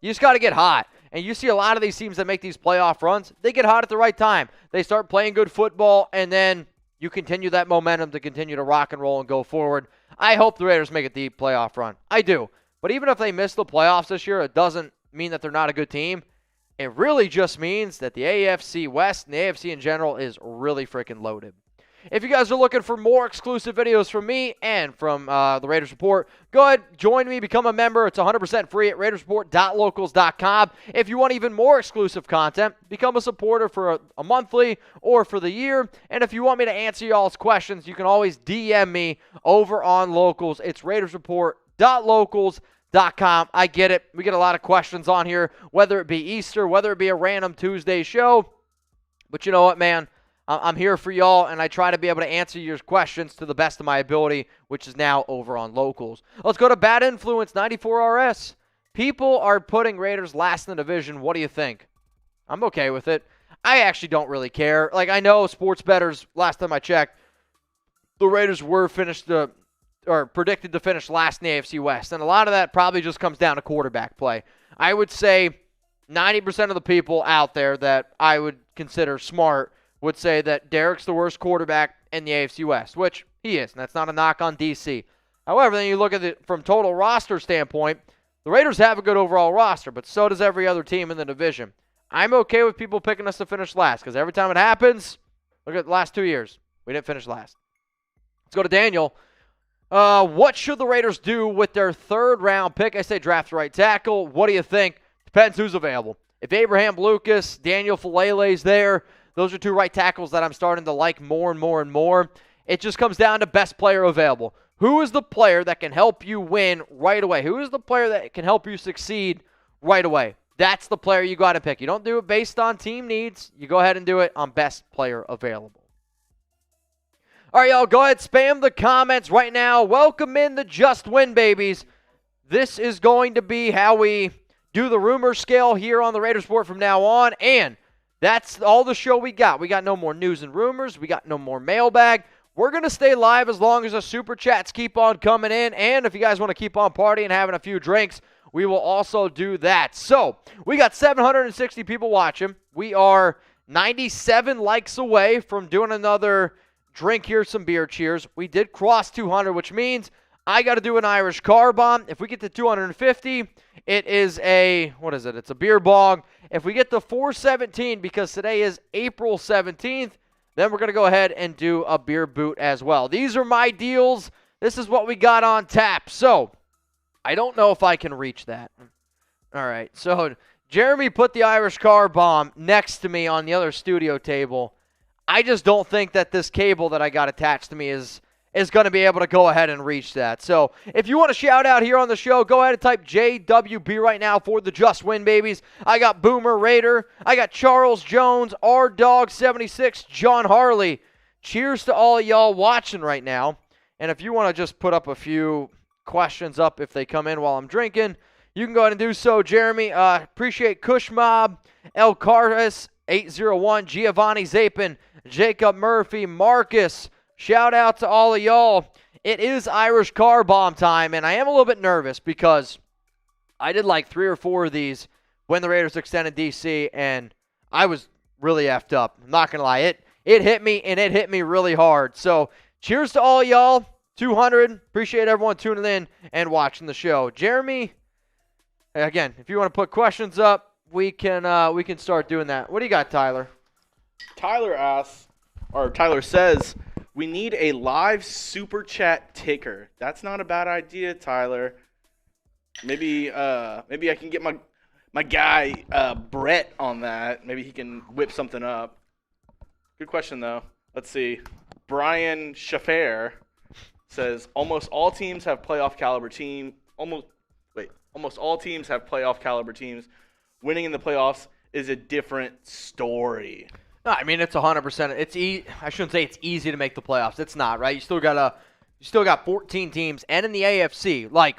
you just got to get hot. And you see a lot of these teams that make these playoff runs, they get hot at the right time. They start playing good football, and then you continue that momentum to continue to rock and roll and go forward. I hope the Raiders make a deep playoff run. I do. But even if they miss the playoffs this year, it doesn't mean that they're not a good team. It really just means that the AFC West and the AFC in general is really freaking loaded. If you guys are looking for more exclusive videos from me and from the Raiders Report, go ahead, join me, become a member. It's 100% free at RaidersReport.locals.com. If you want even more exclusive content, become a supporter for a monthly or for the year. And if you want me to answer y'all's questions, you can always DM me over on Locals. It's RaidersReport.locals.com. I get it. We get a lot of questions on here, whether it be Easter, whether it be a random Tuesday show. But you know what, man? I'm here for y'all, and I try to be able to answer your questions to the best of my ability, which is now over on Locals. Let's go to Bad Influence 94RS. People are putting Raiders last in the division. What do you think? I'm okay with it. I actually don't really care. Like, I know sports bettors, last time I checked, the Raiders were predicted to finish last in the AFC West, and a lot of that probably just comes down to quarterback play. I would say 90% of the people out there that I would consider smart would say that Derek's the worst quarterback in the AFC West, which he is, and that's not a knock on DC. However, then you look at it from total roster standpoint, the Raiders have a good overall roster, but so does every other team in the division. I'm okay with people picking us to finish last, because every time it happens, look at the last 2 years, we didn't finish last. Let's go to Daniel. What should the Raiders do with their third-round pick? I say draft right tackle. What do you think? Depends who's available. If Abraham Lucas, Daniel Falele's there, those are two right tackles that I'm starting to like more and more and more. It just comes down to best player available. Who is the player that can help you win right away? Who is the player that can help you succeed right away? That's the player you got to pick. You don't do it based on team needs. You go ahead and do it on best player available. All right, y'all, go ahead, spam the comments right now. Welcome in the Just Win babies. This is going to be how we do the rumor scale here on the Raiders Report from now on, and that's all the show we got. We got no more news and rumors. We got no more mailbag. We're going to stay live as long as the super chats keep on coming in. And if you guys want to keep on partying and having a few drinks, we will also do that. So we got 760 people watching. We are 97 likes away from doing another drink here, some beer cheers. We did cross 200, which means I got to do an Irish car bomb. If we get to 250, it is it's a beer bong. If we get to 417, because today is April 17th, then we're going to go ahead and do a beer boot as well. These are my deals. This is what we got on tap. So I don't know if I can reach that. All right. So Jeremy put the Irish car bomb next to me on the other studio table. I just don't think that this cable that I got attached to me is going to be able to go ahead and reach that. So if you want to shout out here on the show, go ahead and type JWB right now for the Just Win babies. I got Boomer Raider. I got Charles Jones, RDog76, John Harley. Cheers to all of y'all watching right now. And if you want to just put up a few questions up if they come in while I'm drinking, you can go ahead and do so. Jeremy, appreciate Kushmob, El Cardas, 801, Giovanni Zapin, Jacob Murphy, Marcus. Shout out to all of y'all. It is Irish car bomb time, and I am a little bit nervous because I did like 3 or 4 of these when the Raiders extended DC, and I was really effed up. I'm not going to lie. It hit me, and it hit me really hard. So cheers to all y'all. 200. Appreciate everyone tuning in and watching the show. Jeremy, Again, if you want to put questions up, we can start doing that. What do you got, Tyler? Tyler says, we need a live super chat ticker. That's not a bad idea, Tyler. Maybe I can get my guy Brett on that. Maybe he can whip something up. Good question though. Let's see. Brian Schaffer says almost all teams have playoff caliber Almost all teams have playoff caliber teams. Winning in the playoffs is a different story. No, I mean it's 100%. I shouldn't say it's easy to make the playoffs. It's not, right? You still got 14 teams, and in the AFC, like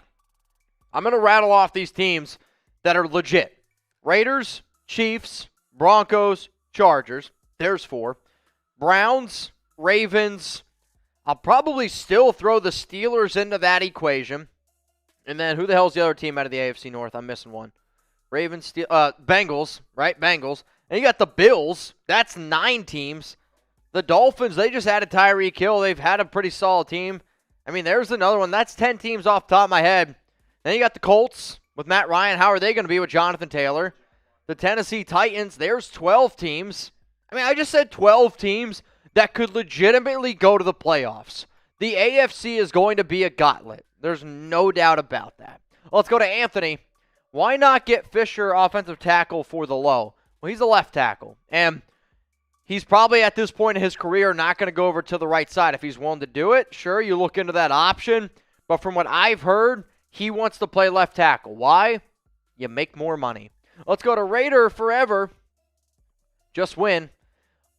I'm gonna rattle off these teams that are legit: Raiders, Chiefs, Broncos, Chargers. There's 4. Browns, Ravens. I'll probably still throw the Steelers into that equation. And then who the hell's the other team out of the AFC North? I'm missing one. Ravens, Bengals, right? Bengals. And you got the Bills. That's 9 teams. The Dolphins, they just added Tyreek Hill. They've had a pretty solid team. I mean, there's another one. That's 10 teams off the top of my head. Then you got the Colts with Matt Ryan. How are they going to be with Jonathan Taylor? The Tennessee Titans, there's 12 teams. I mean, I just said 12 teams that could legitimately go to the playoffs. The AFC is going to be a gauntlet. There's no doubt about that. Let's go to Anthony. Why not get Fisher offensive tackle for the low? Well, he's a left tackle, and he's probably at this point in his career not going to go over to the right side. If he's willing to do it, sure, you look into that option. But from what I've heard, he wants to play left tackle. Why? You make more money. Let's go to Raider Forever. Just win.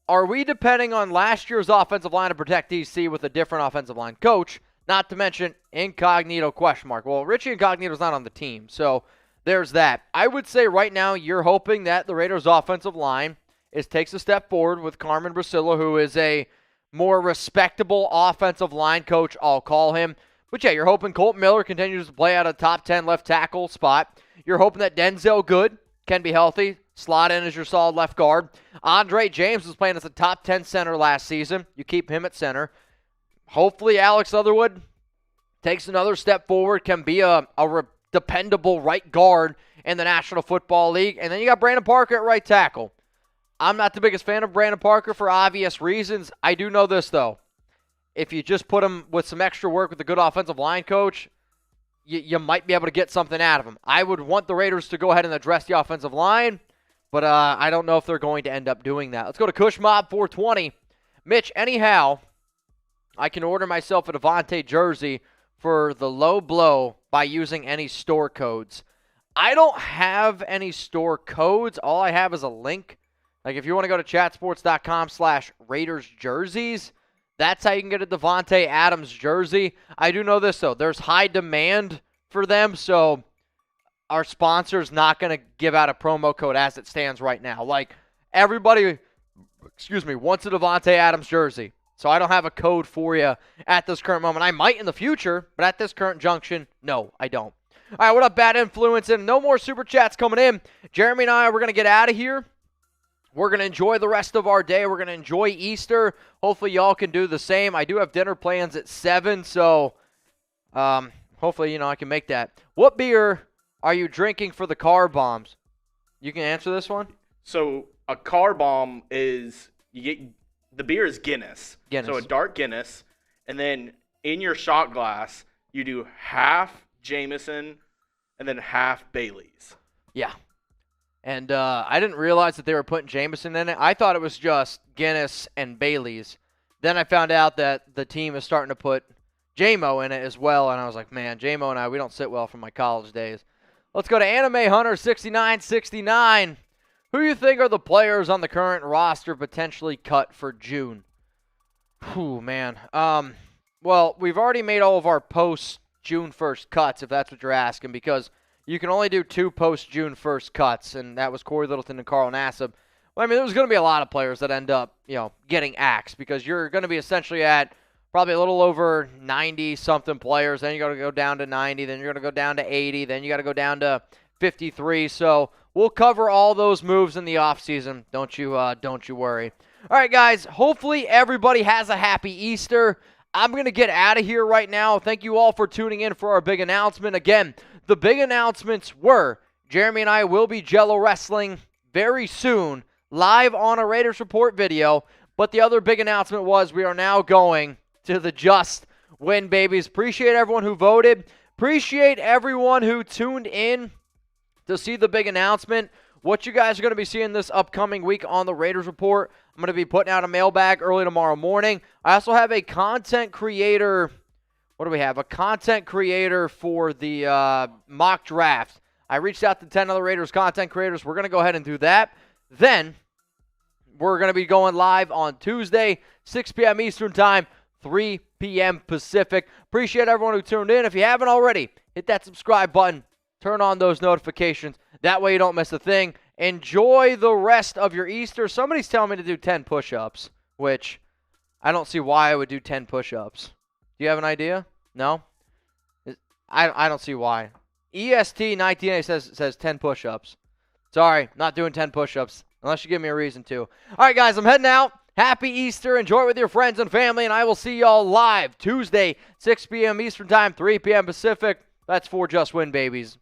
Are we depending on last year's offensive line to protect DC with a different offensive line coach? Not to mention Incognito question mark. Well, Richie Incognito's not on the team, so there's that. I would say right now you're hoping that the Raiders' offensive line takes a step forward with Carmen Brasilla, who is a more respectable offensive line coach, I'll call him. But yeah, you're hoping Colt Miller continues to play at a top 10 left tackle spot. You're hoping that Denzelle Good can be healthy, slot in as your solid left guard. Andre James was playing as a top 10 center last season. You keep him at center. Hopefully Alex Leatherwood takes another step forward, can be a dependable right guard in the National Football League. And then you got Brandon Parker at right tackle. I'm not the biggest fan of Brandon Parker for obvious reasons. I do know this, though. If you just put him with some extra work with a good offensive line coach, you might be able to get something out of him. I would want the Raiders to go ahead and address the offensive line, but I don't know if they're going to end up doing that. Let's go to Kush Mob 420. Mitch, anyhow, I can order myself a Davante jersey for the low blow by using any store codes. I don't have any store codes. All I have is a link. Like if you want to go to chatsports.com/Raiders jerseys, that's how you can get a Davante Adams jersey. I do know this, though. There's high demand for them, so our sponsor's not going to give out a promo code as it stands right now. Like, everybody, wants a Davante Adams jersey. So I don't have a code for you at this current moment. I might in the future, but at this current junction, no, I don't. All right, what up, Bad Influence? And no more Super Chats coming in. Jeremy and I, we're going to get out of here. We're going to enjoy the rest of our day. We're going to enjoy Easter. Hopefully y'all can do the same. I do have dinner plans at 7, so hopefully, I can make that. What beer are you drinking for the car bombs? You can answer this one? So a car bomb is, the beer is Guinness. So a dark Guinness, and then in your shot glass, you do half Jameson and then half Bailey's. Yeah. And I didn't realize that they were putting Jameson in it. I thought it was just Guinness and Bailey's. Then I found out that the team is starting to put J-Mo in it as well, and I was like, man, J-Mo and I, we don't sit well from my college days. Let's go to Anime Hunter 6969. Who do you think are the players on the current roster potentially cut for June? Whew, man. Well, we've already made all of our post-June 1st cuts, if that's what you're asking, because you can only do 2 post-June 1st cuts, and that was Corey Littleton and Carl Nassib. Well, I mean, there's going to be a lot of players that end up, getting axed, because you're going to be essentially at probably a little over 90-something players. Then you got to go down to 90. Then you're going to go down to 80. Then you got to go down to 53. So we'll cover all those moves in the offseason. Don't you worry. All right, guys. Hopefully everybody has a happy Easter. I'm going to get out of here right now. Thank you all for tuning in for our big announcement. Again, the big announcements were Jeremy and I will be Jello wrestling very soon, live on a Raiders Report video. But the other big announcement was we are now going to the Just Win Babies. Appreciate everyone who voted. Appreciate everyone who tuned in to see the big announcement. What you guys are going to be seeing this upcoming week on the Raiders Report, I'm going to be putting out a mailbag early tomorrow morning. I also have a content creator. What do we have? A content creator for the mock draft. I reached out to 10 other Raiders content creators. We're going to go ahead and do that. Then we're going to be going live on Tuesday, 6 p.m. Eastern Time, 3 p.m. Pacific. Appreciate everyone who tuned in. If you haven't already, hit that subscribe button. Turn on those notifications. That way you don't miss a thing. Enjoy the rest of your Easter. Somebody's telling me to do 10 push-ups, which I don't see why I would do 10 push-ups. Do you have an idea? No? I don't see why. EST19A says 10 push-ups. Sorry, not doing 10 push-ups, unless you give me a reason to. All right, guys, I'm heading out. Happy Easter. Enjoy it with your friends and family, and I will see y'all live Tuesday, 6 p.m. Eastern Time, 3 p.m. Pacific. That's for Just Win Babies.